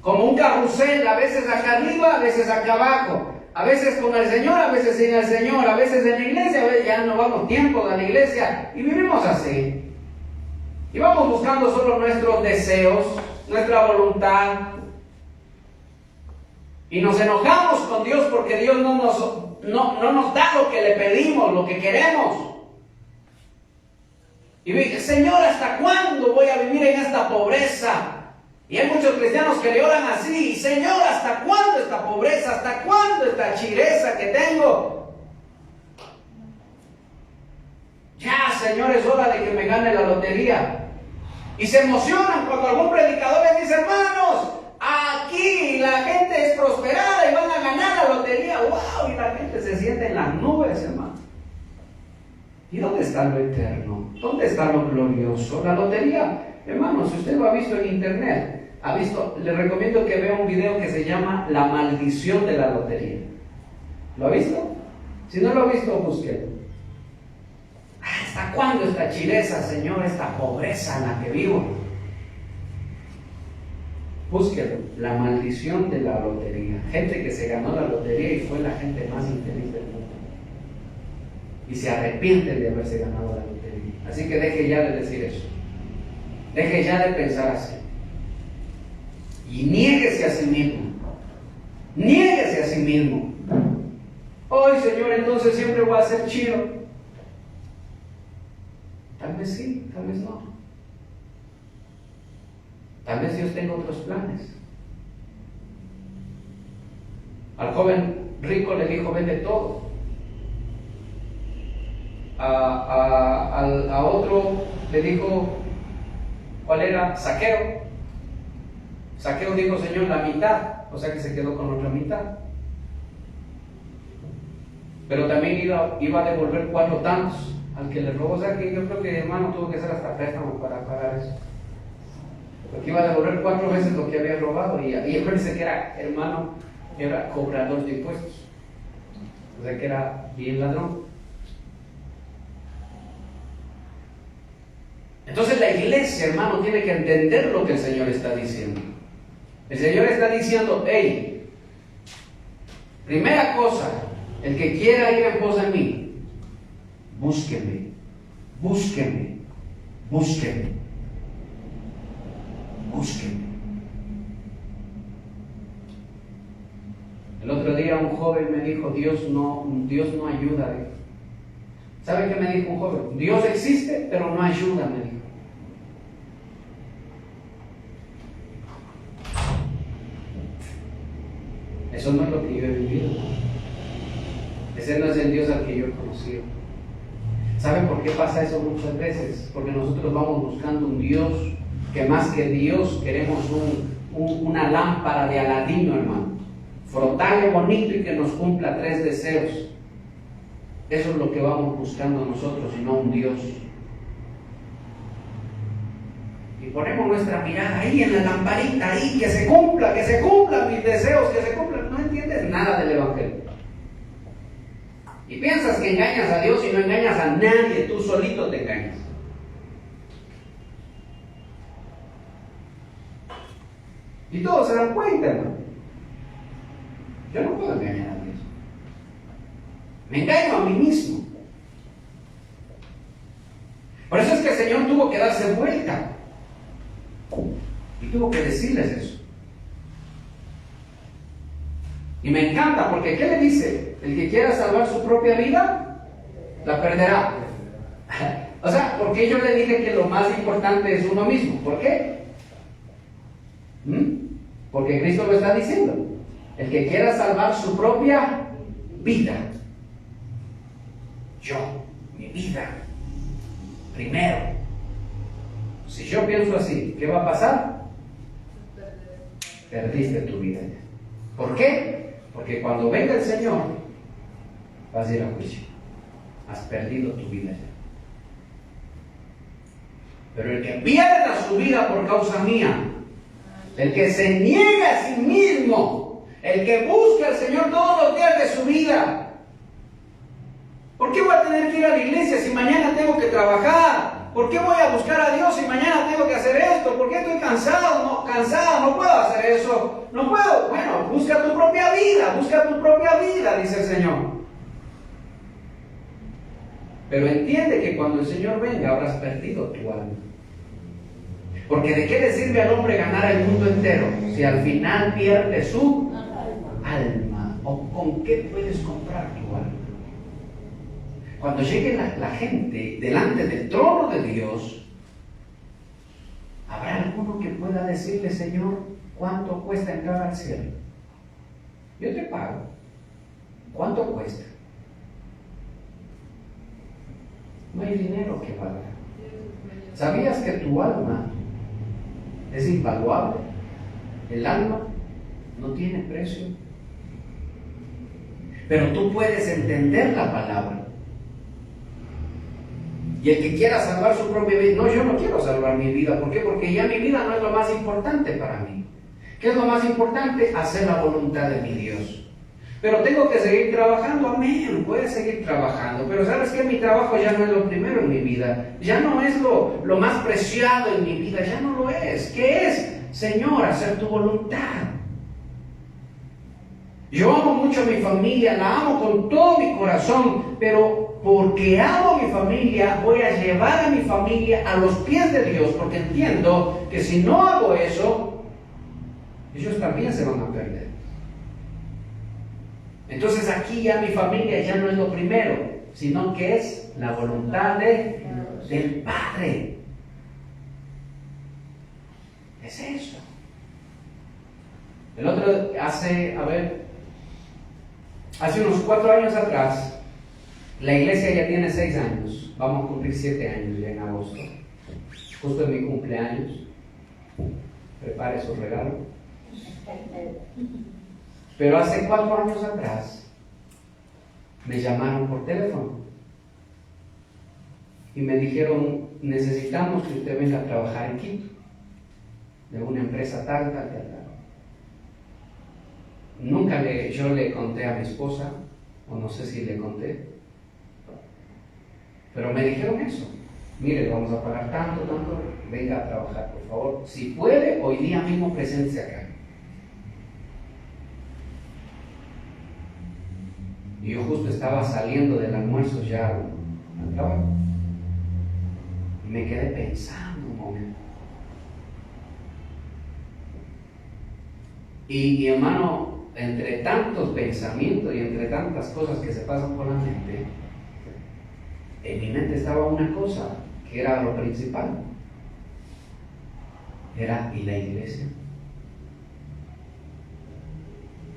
Como un carrusel, a veces acá arriba, a veces acá abajo. A veces con el Señor, a veces sin el Señor, a veces en la iglesia, a veces ya no vamos tiempos a la iglesia. Y vivimos así. Y vamos buscando solo nuestros deseos, nuestra voluntad. Y nos enojamos con Dios porque Dios no nos da lo que le pedimos, lo que queremos. Y Señor, ¿hasta cuándo voy a vivir en esta pobreza? Y hay muchos cristianos que le oran así: Señor, ¿hasta cuándo esta pobreza? ¿Hasta cuándo esta chireza que tengo? Ya, Señor, es hora de que me gane la lotería. Y se emocionan cuando algún predicador les dice: hermanos, aquí la gente es prosperada y van a ganar la lotería. ¡Wow! Y la gente se siente en las nubes, hermano. ¿Y dónde está lo eterno? ¿Dónde está lo glorioso? La lotería, hermano, si usted lo ha visto en internet, le recomiendo que vea un video que se llama La maldición de la lotería. ¿Lo ha visto? Si no lo ha visto, búsquelo. ¿Hasta cuándo esta chileza, Señor, esta pobreza en la que vivo? Búsquelo, La maldición de la lotería. Gente que se ganó la lotería y fue la gente más infeliz del mundo. Y se arrepienten de haberse ganado la lotería. Así que deje ya de decir eso. Deje ya de pensar así. Y niéguese a sí mismo. Niéguese a sí mismo. Hoy, Señor, entonces siempre voy a ser chido. Tal vez sí, tal vez no. Tal vez Dios tenga otros planes. Al joven rico le dijo: vende todo. A otro le dijo, ¿cuál era? Zaqueo. Zaqueo dijo: Señor, la mitad. O sea que se quedó con otra mitad. Pero también iba a devolver 4 tantos al que le robó. O sea que yo creo que, hermano, tuvo que hacer hasta préstamo para pagar eso. Porque iba a devolver 4 veces lo que había robado. Y él pensé que era, hermano, era cobrador de impuestos. O sea que era bien ladrón. Entonces la iglesia, hermano, tiene que entender lo que el Señor está diciendo. El Señor está diciendo: hey, primera cosa, el que quiera ir en pos de mí, búsqueme, búsqueme, búsqueme, búsqueme. El otro día un joven me dijo: Dios no ayuda. ¿Sabe qué me dijo un joven? Dios existe, pero no ayuda, me dijo. Eso no es lo que yo he vivido. Ese no es el Dios al que yo he conocido. ¿Saben por qué pasa eso muchas veces? Porque nosotros vamos buscando un Dios que más que Dios queremos una lámpara de Aladino, hermano. Frotarle bonito y que nos cumpla 3 deseos. Eso es lo que vamos buscando nosotros y no un Dios. Y ponemos nuestra mirada ahí en la lamparita, ahí, que se cumplan mis deseos, que se cumplan. No entiendes nada del Evangelio. Y piensas que engañas a Dios y no engañas a nadie, tú solito te engañas. Y todos se dan cuenta, hermano. Yo no puedo engañar a Dios. Me engaño a mí mismo. Por eso es que el Señor tuvo que darse vuelta y tuvo que decirles eso. Y me encanta, porque ¿qué le dice? El que quiera salvar su propia vida, la perderá. O sea, porque yo le dije que lo más importante es uno mismo. ¿Por qué? Porque Cristo lo está diciendo. El que quiera salvar su propia vida. Yo, mi vida, primero. Si yo pienso así, ¿qué va a pasar? Perdiste tu vida. ¿Por qué? Porque cuando venga el Señor, vas a ir a juicio. Has perdido tu vida ya. Pero el que pierda su vida por causa mía, el que se niega a sí mismo, el que busca al Señor todos los días de su vida. ¿Por qué voy a tener que ir a la iglesia si mañana tengo que trabajar? ¿Por qué voy a buscar a Dios si mañana tengo que hacer esto? ¿Por qué estoy cansado? No puedo hacer eso. No puedo. Bueno, busca tu propia vida, dice el Señor. Pero entiende que cuando el Señor venga habrás perdido tu alma. Porque ¿de qué le sirve al hombre ganar el mundo entero si al final pierde su alma? ¿O con qué puedes comprar tu alma? Cuando llegue la gente delante del trono de Dios, ¿habrá alguno que pueda decirle, Señor, cuánto cuesta entrar al cielo? Yo te pago. ¿Cuánto cuesta? No hay dinero que valga. ¿Sabías que tu alma es invaluable? El alma no tiene precio. Pero tú puedes entender la palabra. Y el que quiera salvar su propia vida, no, yo no quiero salvar mi vida. ¿Por qué? Porque ya mi vida no es lo más importante para mí. ¿Qué es lo más importante? Hacer la voluntad de mi Dios. Pero tengo que seguir trabajando, amén, voy a seguir trabajando. Pero ¿sabes qué? Mi trabajo ya no es lo primero en mi vida. Ya no es lo más preciado en mi vida, ya no lo es. ¿Qué es? Señor, hacer tu voluntad. Yo amo mucho a mi familia, la amo con todo mi corazón, pero porque amo a mi familia, voy a llevar a mi familia a los pies de Dios, porque entiendo que si no hago eso, ellos también se van a perder. Entonces aquí ya mi familia ya no es lo primero, sino que es la voluntad del Padre. Es eso. El otro, hace unos 4 años atrás, la iglesia ya tiene 6 años, vamos a cumplir 7 años ya en agosto, justo en mi cumpleaños. Prepare su regalo. Pero hace 4 años atrás me llamaron por teléfono y me dijeron, necesitamos que usted venga a trabajar en Quito, de una empresa tal. Yo le conté a mi esposa, o no sé si le conté, pero me dijeron eso. Mire, vamos a pagar tanto, venga a trabajar, por favor. Si puede, hoy día mismo preséntese acá. Y yo justo estaba saliendo del almuerzo ya al trabajo. Y me quedé pensando un momento. Y hermano, entre tantos pensamientos y entre tantas cosas que se pasan por la mente, en mi mente estaba una cosa que era lo principal. Era y la iglesia,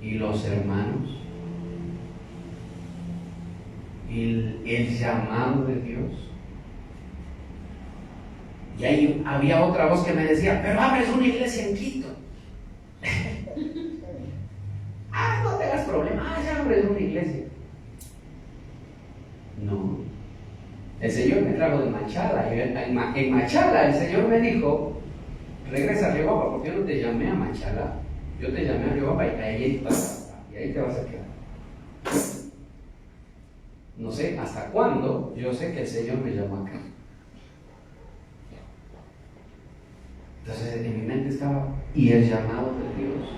y los hermanos, y el llamado de Dios. Y ahí había otra voz que me decía, pero abres una iglesia en Quito. No te hagas problema, ya abres una iglesia. No. El Señor me trajo de Machala. En Machala el Señor me dijo, regresa a Riobamba, porque yo no te llamé a Machala, yo te llamé a Riobamba y ahí te vas a quedar. No sé hasta cuándo, yo sé que el Señor me llamó acá. Entonces en mi mente estaba, y el llamado de Dios.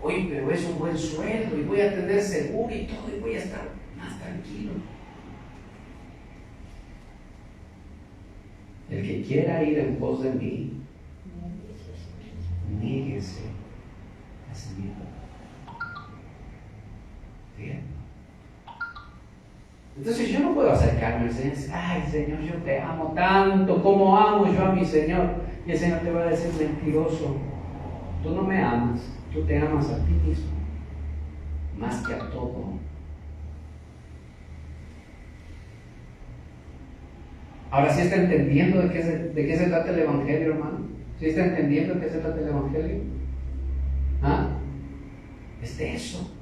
Oye, pero es un buen sueldo y voy a tener seguro y todo y voy a estar más tranquilo. El que quiera ir en pos de mí, níguese a sí mismo. ¿Bien? Entonces yo no puedo acercarme al Señor y decir, ay Señor, yo te amo tanto, como amo yo a mi Señor. Y el Señor te va a decir, mentiroso, tú no me amas, tú te amas a ti mismo, más que a todo. Ahora, ¿sí está entendiendo de qué se trata el Evangelio, hermano? ¿Sí está entendiendo de qué se trata el Evangelio? ¿Ah? Es de eso.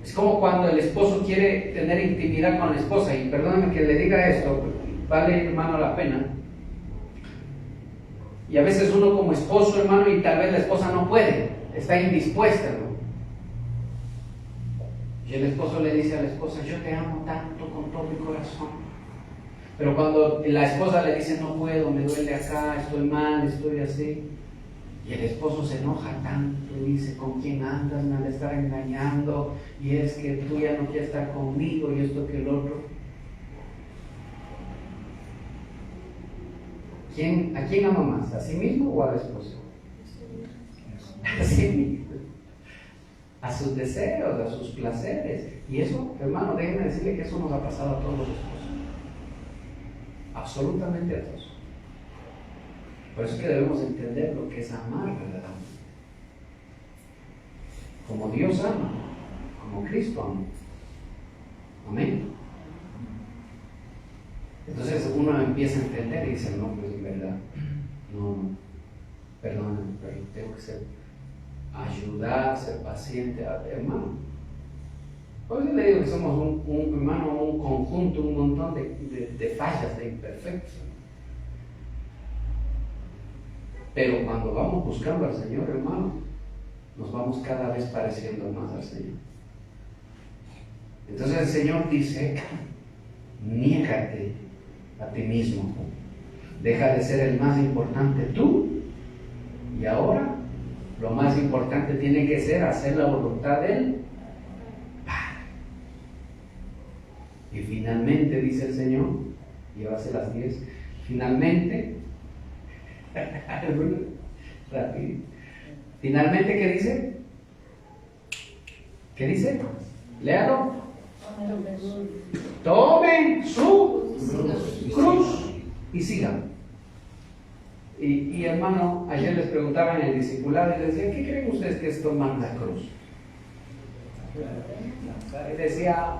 Es como cuando el esposo quiere tener intimidad con la esposa, y perdóname que le diga esto, vale, hermano, la pena. Y a veces uno como esposo, hermano, y tal vez la esposa no puede, está indispuesta, ¿no? Y el esposo le dice a la esposa, yo te amo tanto con todo mi corazón. Pero cuando la esposa le dice, no puedo, me duele acá, estoy mal, estoy así, y el esposo se enoja tanto y dice, ¿con quién andas? Me han de estar engañando, y es que tú ya no quieres estar conmigo, y esto que el otro. ¿A quién ama más? ¿A sí mismo o a la esposa? A sí mismo. A sus deseos, a sus placeres. Y eso, hermano, déjenme decirle que eso nos ha pasado a todos los esposos. Absolutamente a todos. Por eso es que debemos entender lo que es amar verdaderamente. Como Dios ama, como Cristo ama. Amén. Entonces uno empieza a entender y dice, no, pues en verdad, no, perdóname, pero tengo que ayudar, ser paciente, hermano. Por eso le digo que somos un hermano, un conjunto, un montón de fallas, de imperfectos. Pero cuando vamos buscando al Señor, hermano, nos vamos cada vez pareciendo más al Señor. Entonces el Señor dice, niégate a ti mismo, deja de ser el más importante tú, y ahora lo más importante tiene que ser hacer la voluntad del Padre. Y finalmente, dice el Señor, llévase las 10, finalmente, rápido, finalmente, ¿qué dice? ¿Qué dice? Léalo. Tomen su cruz y sigan. Y hermano, ayer les preguntaba en el discipulado y les decía, ¿qué creen ustedes que es tomar la cruz? Y decía,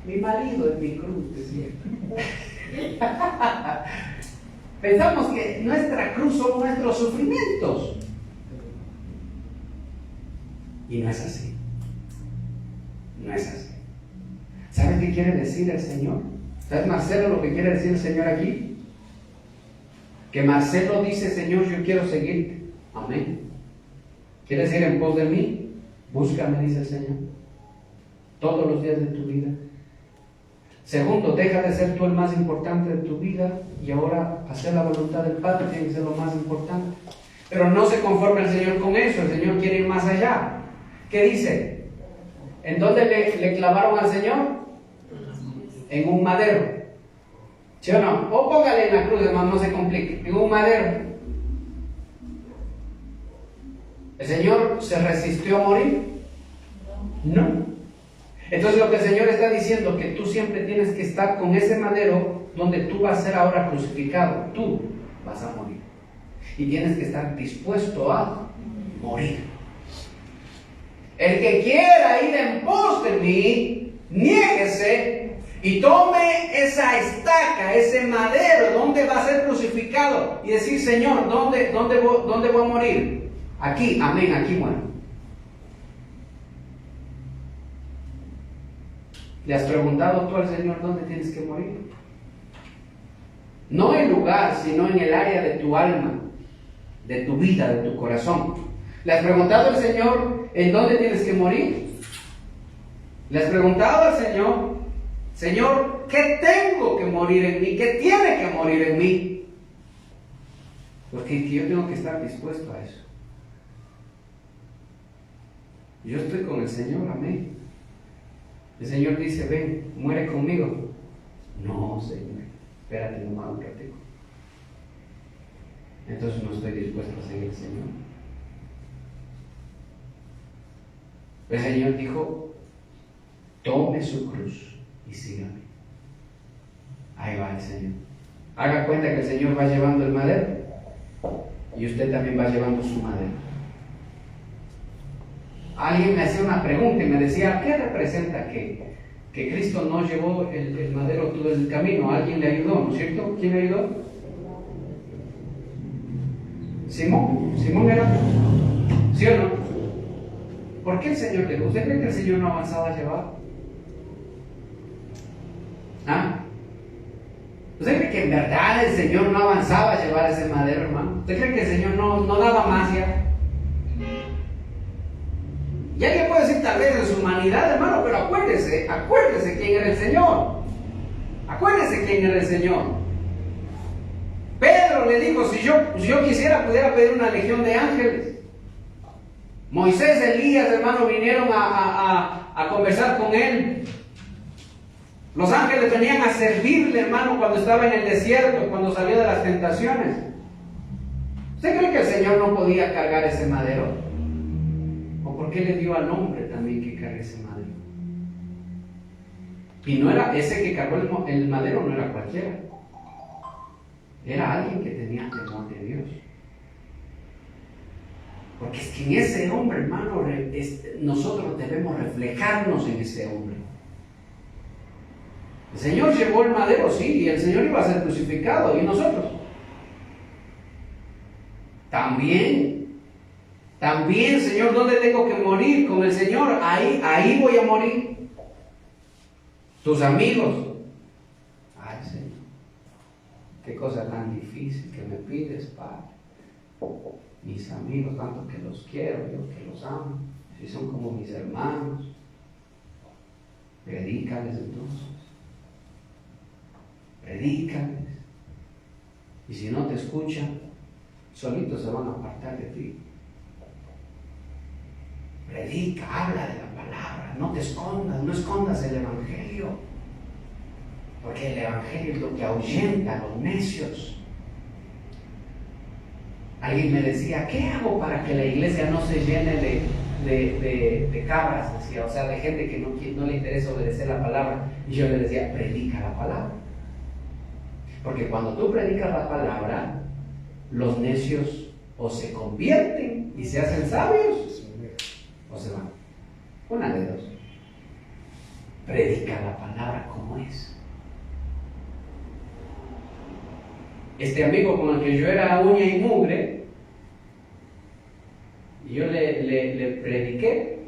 mi marido es mi cruz, decía. Pensamos que nuestra cruz son nuestros sufrimientos. Y no es así. No es así. ¿Sabes qué quiere decir el Señor? ¿Sabes, Marcelo, lo que quiere decir el Señor aquí? Que Marcelo dice, Señor, yo quiero seguirte. Amén. ¿Quieres ir en pos de mí? Búscame, dice el Señor, todos los días de tu vida. Segundo, deja de ser tú el más importante de tu vida y ahora hacer la voluntad del Padre tiene que ser lo más importante. Pero no se conforma el Señor con eso, el Señor quiere ir más allá. ¿Qué dice? ¿En dónde le clavaron al Señor? En un madero. ¿Sí o no? O póngale en la cruz, hermano, no se complique. En un madero. ¿El Señor se resistió a morir? No. Entonces lo que el Señor está diciendo, que tú siempre tienes que estar con ese madero donde tú vas a ser ahora crucificado. Tú vas a morir. Y tienes que estar dispuesto a morir. El que quiera ir en pos de mí, niéguese y tome esa estaca, ese madero donde va a ser crucificado y decir, Señor, ¿dónde voy a morir? Aquí, amén, aquí muero. ¿Le has preguntado tú al Señor dónde tienes que morir? No en lugar, sino en el área de tu alma, de tu vida, de tu corazón. ¿Le has preguntado al Señor en dónde tienes que morir? ¿Le has preguntado al Señor, Señor, qué tengo que morir en mí? ¿Qué tiene que morir en mí? Porque yo tengo que estar dispuesto a eso. Yo estoy con el Señor, amén. El Señor dice, ven, muere conmigo. No, Señor, espérate nomás un ratito. Entonces no estoy dispuesto a seguir al Señor. El Señor dijo, tome su cruz y sígame. Ahí va el Señor. Haga cuenta que el Señor va llevando el madero y usted también va llevando su madero. Alguien me hacía una pregunta y me decía, ¿qué representa que Cristo no llevó el madero todo el camino? ¿Alguien le ayudó, no es cierto? ¿Quién le ayudó? ¿Simón? ¿Simón era? ¿Sí o no? ¿Por qué el Señor le dijo? ¿Usted cree que el Señor no avanzaba a llevar? ¿Ah? ¿Usted cree que en verdad el Señor no avanzaba a llevar ese madero, hermano? ¿Usted cree que el Señor no daba más ya? Y alguien puede decir tal vez en su humanidad, hermano, pero acuérdese quién era el Señor. Acuérdese quién era el Señor. Pedro le dijo, si yo quisiera, pudiera pedir una legión de ángeles. Moisés, Elías, hermano, vinieron a conversar con él. Los ángeles venían a servirle, hermano, cuando estaba en el desierto, cuando salió de las tentaciones. ¿Usted cree que el Señor no podía cargar ese madero? ¿O por qué le dio al hombre también que cargue ese madero? Y no era ese que cargó el madero, no era cualquiera. Era alguien que tenía temor de Dios. Porque es que en ese hombre, hermano, nosotros debemos reflejarnos en ese hombre. El Señor llevó el madero, sí, y el Señor iba a ser crucificado, y nosotros. También, Señor, ¿dónde tengo que morir? Con el Señor, ahí voy a morir. Tus amigos. Ay, Señor, qué cosa tan difícil que me pides, Padre. Mis amigos, tanto que los quiero, yo que los amo, si son como mis hermanos. Predícales entonces. Predícales. Y si no te escuchan, solitos se van a apartar de ti. Predica, habla de la palabra, no te escondas, no escondas el Evangelio. Porque el Evangelio es lo que ahuyenta a los necios. Alguien me decía, ¿qué hago para que la iglesia no se llene de cabras? Decía, o sea, de gente que no le interesa obedecer la palabra. Y yo le decía, predica la palabra. Porque cuando tú predicas la palabra, los necios o se convierten y se hacen sabios, o se van. Una de dos. Predica la palabra como es. Este amigo con el que yo era uña y mugre, y yo le prediqué,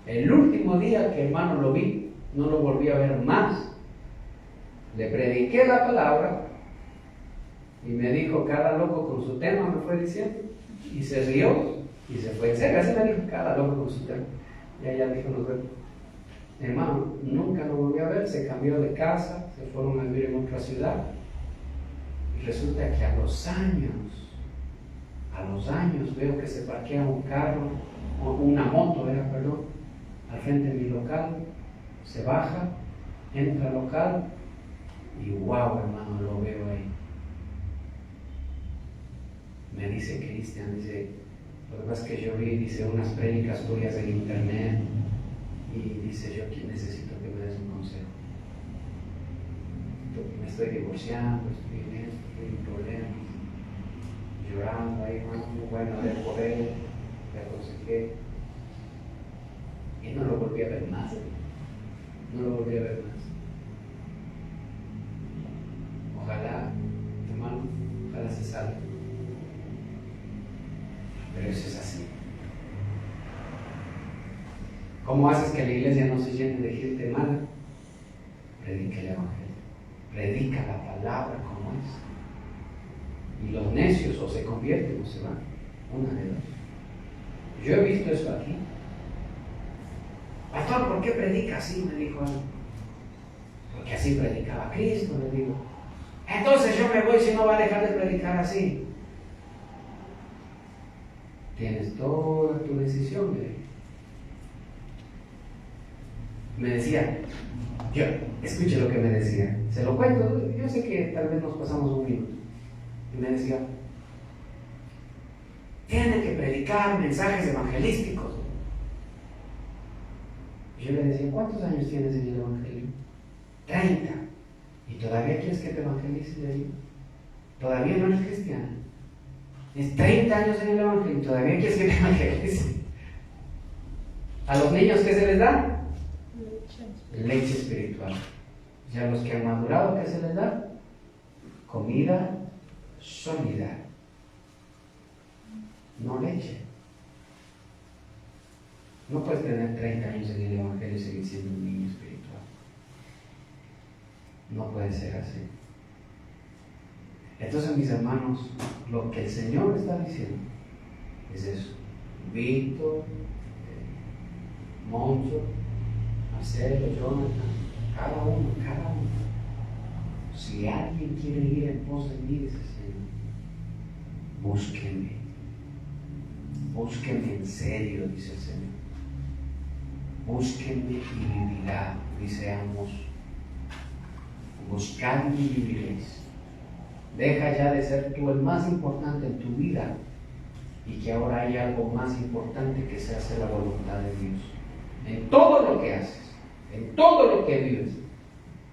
el último día que hermano lo vi, no lo volví a ver más. Le prediqué la palabra y me dijo, cada loco con su tema, me fue diciendo, y se rió y se fue. En serio, así me dijo, cada loco con su tema. Y ella dijo, nos vemos. Hermano, nunca lo volví a ver, se cambió de casa, se fueron a vivir en otra ciudad. Y resulta que a los años veo que se parquea un carro, o una moto al frente de mi local, se baja, entra al local y wow, hermano, lo veo ahí. Me dice Cristian, dice, lo que pasa es que yo vi, dice, unas prédicas tuyas en internet y dice, yo necesito que me des un consejo. Me estoy divorciando, estoy en esto, estoy en problemas, llorando ahí, muy bueno, de por él, le aconsejé. Y no lo volví a ver más. Ojalá, hermano, ojalá se salve. Pero eso es así. ¿Cómo haces que la iglesia no se llene de gente mala? Predica el Evangelio. Predica la palabra como es. Y los necios o se convierten o se van. Una de dos. Yo he visto eso aquí. Pastor, ¿por qué predica así? Me dijo él. Porque así predicaba Cristo, le digo. Entonces yo me voy si no va a dejar de predicar así. Tienes toda tu decisión, me decía, escuche lo que me decía, se lo cuento, yo sé que tal vez nos pasamos un minuto, y me decía, tiene que predicar mensajes evangelísticos. Y yo le decía, ¿cuántos años tienes en el evangelio? 30. ¿Y todavía quieres que te evangelice de ahí? ¿Todavía no eres cristiano? Es 30 años en el evangelio, ¿todavía quieres que te evangelice? ¿A los niños qué se les da? Leche espiritual. Y a los que han madurado, ¿qué se les da? Comida sólida, no leche. No puedes tener 30 años en el Evangelio y seguir siendo un niño espiritual. No puede ser así. Entonces, mis hermanos, lo que el Señor está diciendo es eso. Víctor, Moncho, Marcelo, Jonathan, cada uno. Si alguien quiere ir en pos de mí, dice el Señor, búsquenme en serio, dice el Señor. Búsquenme y vivirá, dice Amos. Buscadme y viviréis. Deja ya de ser tú el más importante en tu vida y que ahora hay algo más importante que se hace la voluntad de Dios. En todo lo que haces, en todo lo que vives,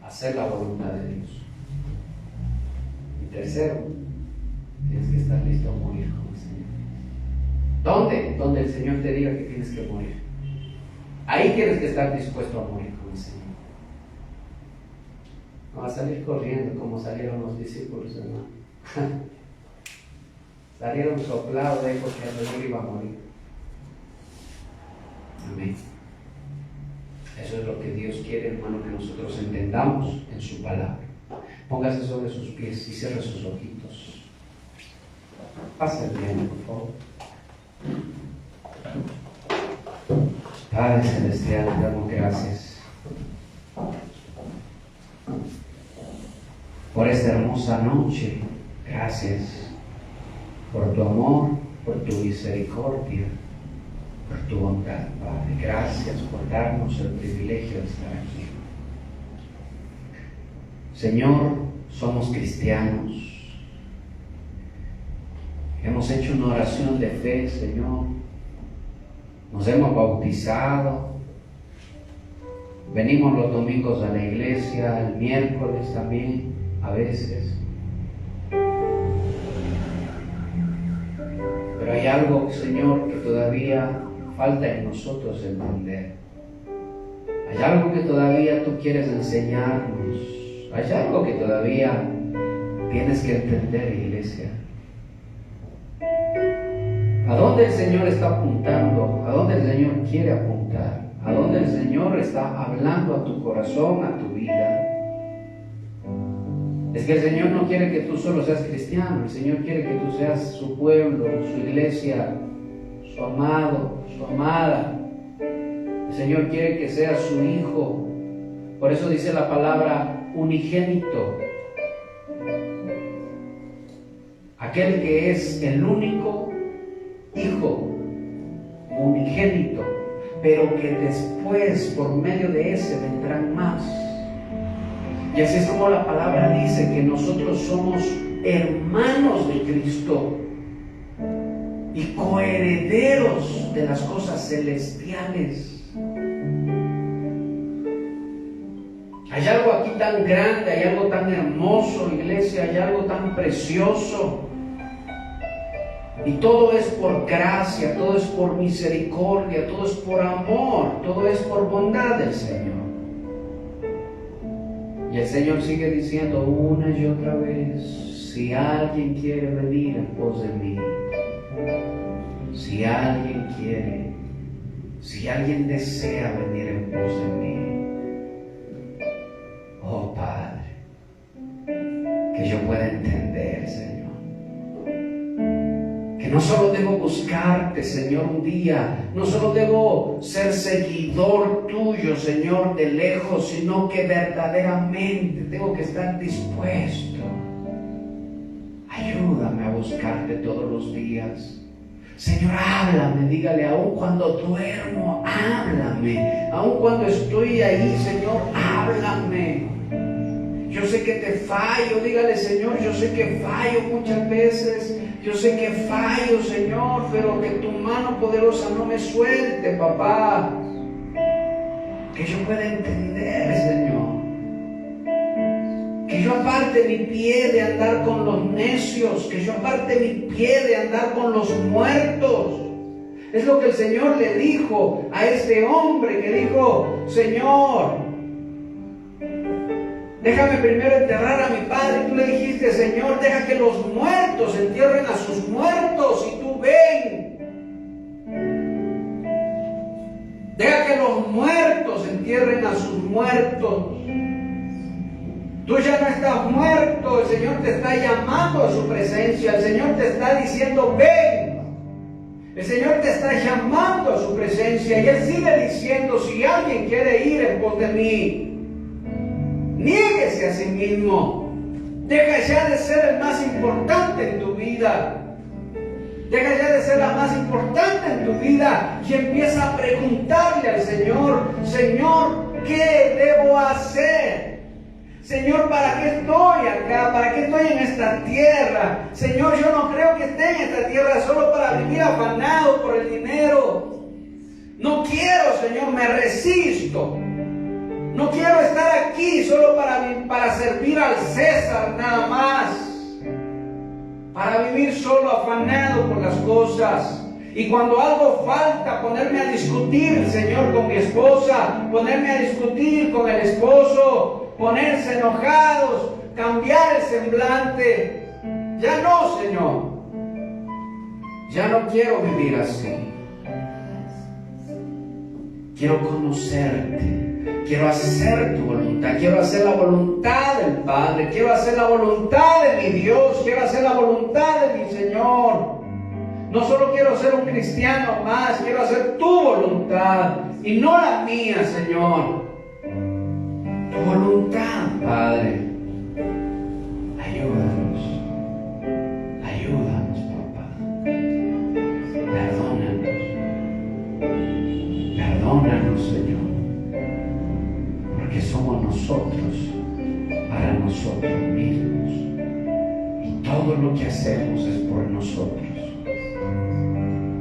hacer la voluntad de Dios. Y tercero, tienes que estar listo a morir con el Señor. ¿Dónde? Donde el Señor te diga que tienes que morir. Ahí tienes que estar dispuesto a morir con el Señor. No va a salir corriendo como salieron los discípulos, hermano. Salieron soplados de porque el Señor iba a morir. Amén. Eso es lo que Dios quiere, hermano, que nosotros entendamos en su palabra. Póngase sobre sus pies y cierre sus ojitos. Pase bien, por favor. Padre Celestial, te damos gracias por esta hermosa noche. Gracias por tu amor, por tu misericordia, por tu bondad, Padre. Gracias por darnos el privilegio de estar aquí. Señor, somos cristianos. Hemos hecho una oración de fe, Señor. Nos hemos bautizado. Venimos los domingos a la iglesia, el miércoles también, a veces. Pero hay algo, Señor, que todavía falta en nosotros entender. Hay algo que todavía tú quieres enseñarnos. Hay algo que todavía tienes que entender, iglesia. ¿A dónde el Señor está apuntando? ¿A dónde el Señor quiere apuntar? ¿A dónde el Señor está hablando a tu corazón, a tu vida? Es que el Señor no quiere que tú solo seas cristiano. El Señor quiere que tú seas su pueblo, su iglesia, su amado, su amada. El Señor quiere que seas su hijo. Por eso dice la palabra unigénito. Aquel que es el único hijo, unigénito, pero que después, por medio de ese, vendrán más. Y así es como la palabra dice que nosotros somos hermanos de Cristo y coherederos de las cosas celestiales. Hay algo aquí tan grande, hay algo tan hermoso, iglesia, hay algo tan precioso. Y todo es por gracia, todo es por misericordia, todo es por amor, todo es por bondad del Señor. Y el Señor sigue diciendo una y otra vez, si alguien quiere venir en pos de mí, si alguien quiere, si alguien desea venir en pos de mí, oh Padre, que yo pueda entender, Señor, que no solo debo buscarte, Señor, un día, no solo debo ser seguidor tuyo, Señor, de lejos, sino que verdaderamente tengo que estar dispuesto. Ayúdame a buscarte todos los días. Señor, háblame, dígale, aun cuando duermo, háblame. Aun cuando estoy ahí, Señor, háblame. Yo sé que te fallo, dígale, Señor, yo sé que fallo muchas veces. Yo sé que fallo, Señor, pero que tu mano poderosa no me suelte, papá. Que yo pueda entender, Señor. Que yo aparte mi pie de andar con los necios, que yo aparte mi pie de andar con los muertos. Es lo que el Señor le dijo a este hombre que dijo, Señor, déjame primero enterrar a mi padre. Y tú le dijiste, Señor, deja que los muertos entierren a sus muertos y tú ven. Deja que los muertos entierren a sus muertos. Tú ya no estás muerto, el Señor te está llamando a su presencia, el Señor te está diciendo ven. El Señor te está llamando a su presencia y Él sigue diciendo, si alguien quiere ir en pos de mí, niéguese a sí mismo. Deja ya de ser el más importante en tu vida. Deja ya de ser la más importante en tu vida y empieza a preguntarle al Señor, Señor, ¿qué debo hacer? Señor, ¿para qué estoy acá? ¿Para qué estoy en esta tierra? Señor, yo no creo que esté en esta tierra solo para vivir afanado por el dinero. No quiero, Señor, me resisto. No quiero estar aquí solo para servir al César nada más. Para vivir solo afanado por las cosas. Y cuando algo falta, ponerme a discutir, Señor, con mi esposa, ponerme a discutir con el esposo, ponerse enojados, cambiar el semblante. Ya no, Señor. Ya no quiero vivir así. Quiero conocerte. Quiero hacer tu voluntad, quiero hacer la voluntad del Padre, quiero hacer la voluntad de mi Dios, quiero hacer la voluntad de mi Señor. No solo quiero ser un cristiano más, quiero hacer tu voluntad y no la mía, Señor. Tu voluntad, Padre. Ayúdanos, ayúdanos, papá. Perdónanos, Señor. Que somos nosotros para nosotros mismos y todo lo que hacemos es por nosotros,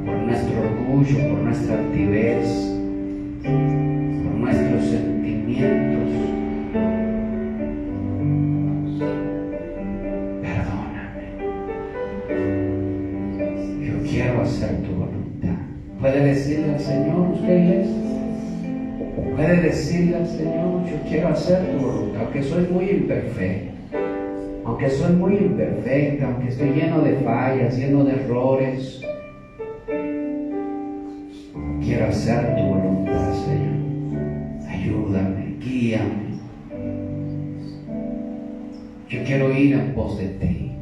por nuestro orgullo, por nuestra altivez, por nuestros sentimientos. Perdóname, yo quiero hacer tu voluntad. ¿Puede decirle al Señor usted, iglesia? Puede decirle al Señor, yo quiero hacer tu voluntad, aunque soy muy imperfecto, aunque estoy lleno de fallas, lleno de errores. Quiero hacer tu voluntad, Señor. Ayúdame, guíame. Yo quiero ir en pos de ti.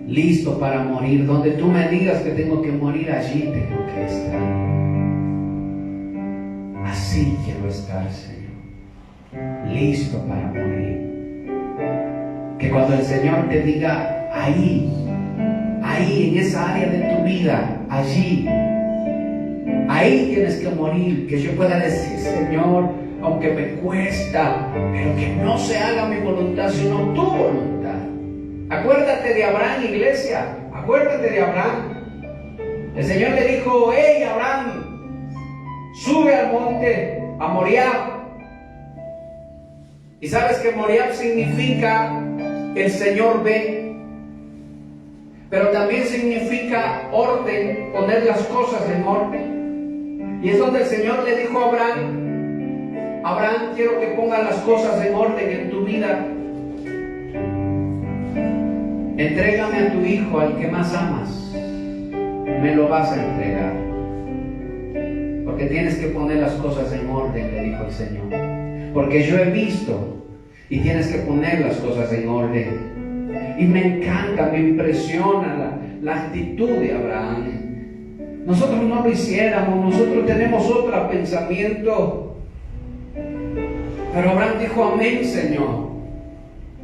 Listo para morir. Donde tú me digas que tengo que morir, allí tengo que estar. Así quiero estar, Señor, listo para morir. Que cuando el Señor te diga, ahí, en esa área de tu vida, allí tienes que morir, que yo pueda decir, Señor, aunque me cuesta, pero que no se haga mi voluntad, sino tu voluntad. Acuérdate de Abraham, iglesia, acuérdate de Abraham. El Señor le dijo, hey, Abraham, sube al monte, a Moriah. Y sabes que Moriah significa el Señor ve, pero también significa orden, poner las cosas en orden. Y es donde el Señor le dijo a Abraham, Abraham, quiero que pongas las cosas en orden en tu vida. Entrégame a tu hijo, al que más amas. Me lo vas a entregar. Porque tienes que poner las cosas en orden, le dijo el Señor. Porque yo he visto y tienes que poner las cosas en orden. Y me encanta, me impresiona la actitud de Abraham. Nosotros no lo hiciéramos, nosotros tenemos otro pensamiento. Pero Abraham dijo, amén, Señor.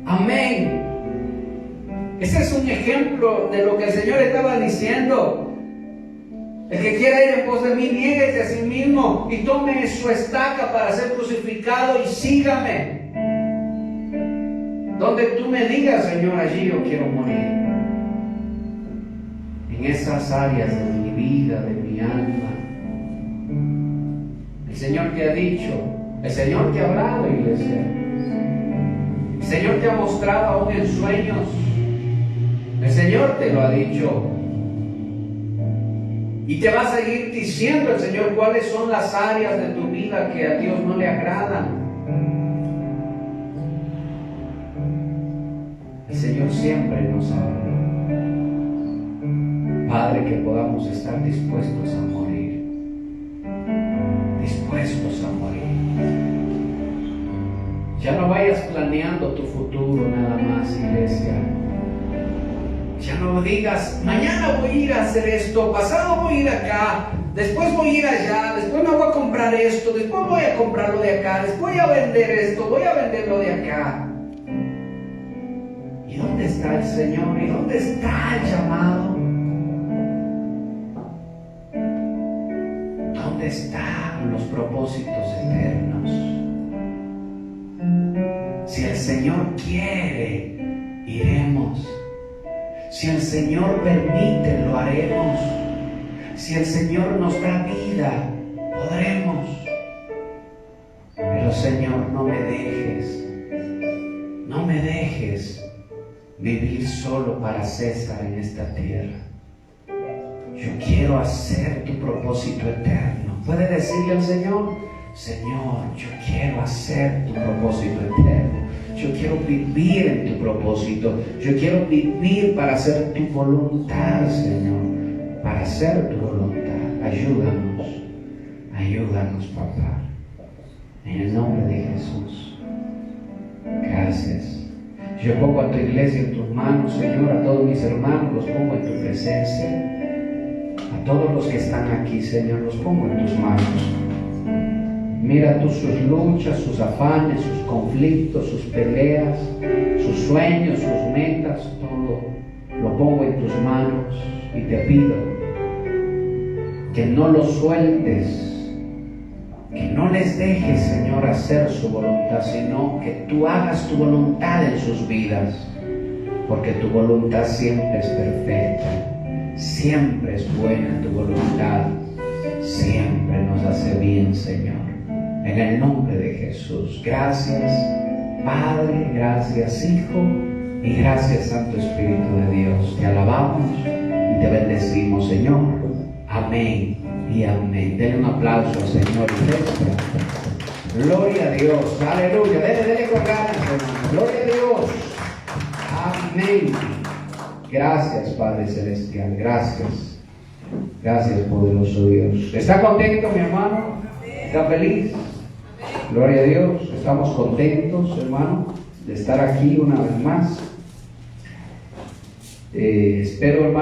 Amén. Ese es un ejemplo de lo que el Señor estaba diciendo. El que quiera ir en pos de mí, niéguese a sí mismo y tome su estaca para ser crucificado y sígame. Donde tú me digas, Señor, allí yo quiero morir. En esas áreas de mi vida, de mi alma. El Señor te ha dicho, el Señor te ha hablado, iglesia. El Señor te ha mostrado aún en sueños. El Señor te lo ha dicho. Y te va a seguir diciendo el Señor cuáles son las áreas de tu vida que a Dios no le agradan. El Señor siempre nos habla. Padre, que podamos estar dispuestos a morir. planeando tu futuro nada más, iglesia. Ya no digas, mañana voy a ir a hacer esto, pasado voy a ir acá, después voy a ir allá, después me voy a comprar esto, después voy a comprarlo de acá, después voy a vender esto, voy a venderlo de acá. ¿Y dónde está el Señor? ¿Y dónde está el llamado? ¿Dónde están los propósitos eternos? Si el Señor quiere, iremos. Si el Señor permite, lo haremos. Si el Señor nos da vida, podremos. Pero Señor, no me dejes vivir solo para César en esta tierra. Yo quiero hacer tu propósito eterno. ¿Puede decirle al Señor? Señor, yo quiero hacer tu propósito eterno. Yo quiero vivir en tu propósito. Yo quiero vivir para hacer tu voluntad, Señor. Para hacer tu voluntad. Ayúdanos, papá. En el nombre de Jesús. Gracias. Yo pongo a tu iglesia en tus manos, Señor. A todos mis hermanos los pongo en tu presencia. A todos los que están aquí, Señor, los pongo en tus manos. Mira tú sus luchas, sus afanes, sus conflictos, sus peleas, sus sueños, sus metas, todo lo pongo en tus manos y te pido que no los sueltes, que no les dejes, Señor, hacer su voluntad, sino que tú hagas tu voluntad en sus vidas, porque tu voluntad siempre es perfecta, siempre es buena tu voluntad, siempre nos hace bien, Señor. En el nombre de Jesús. Gracias, Padre, gracias, Hijo, y gracias, Santo Espíritu de Dios. Te alabamos y te bendecimos, Señor. Amén y amén. Denle un aplauso al Señor, iglesia. Gloria a Dios. Aleluya. Dele con ganas, hermano. Gloria a Dios. Amén. Gracias, Padre Celestial. Gracias. Gracias, poderoso Dios. ¿Está contento, mi hermano? ¿Está feliz? Gloria a Dios, estamos contentos, hermano, de estar aquí una vez más. Espero, hermano.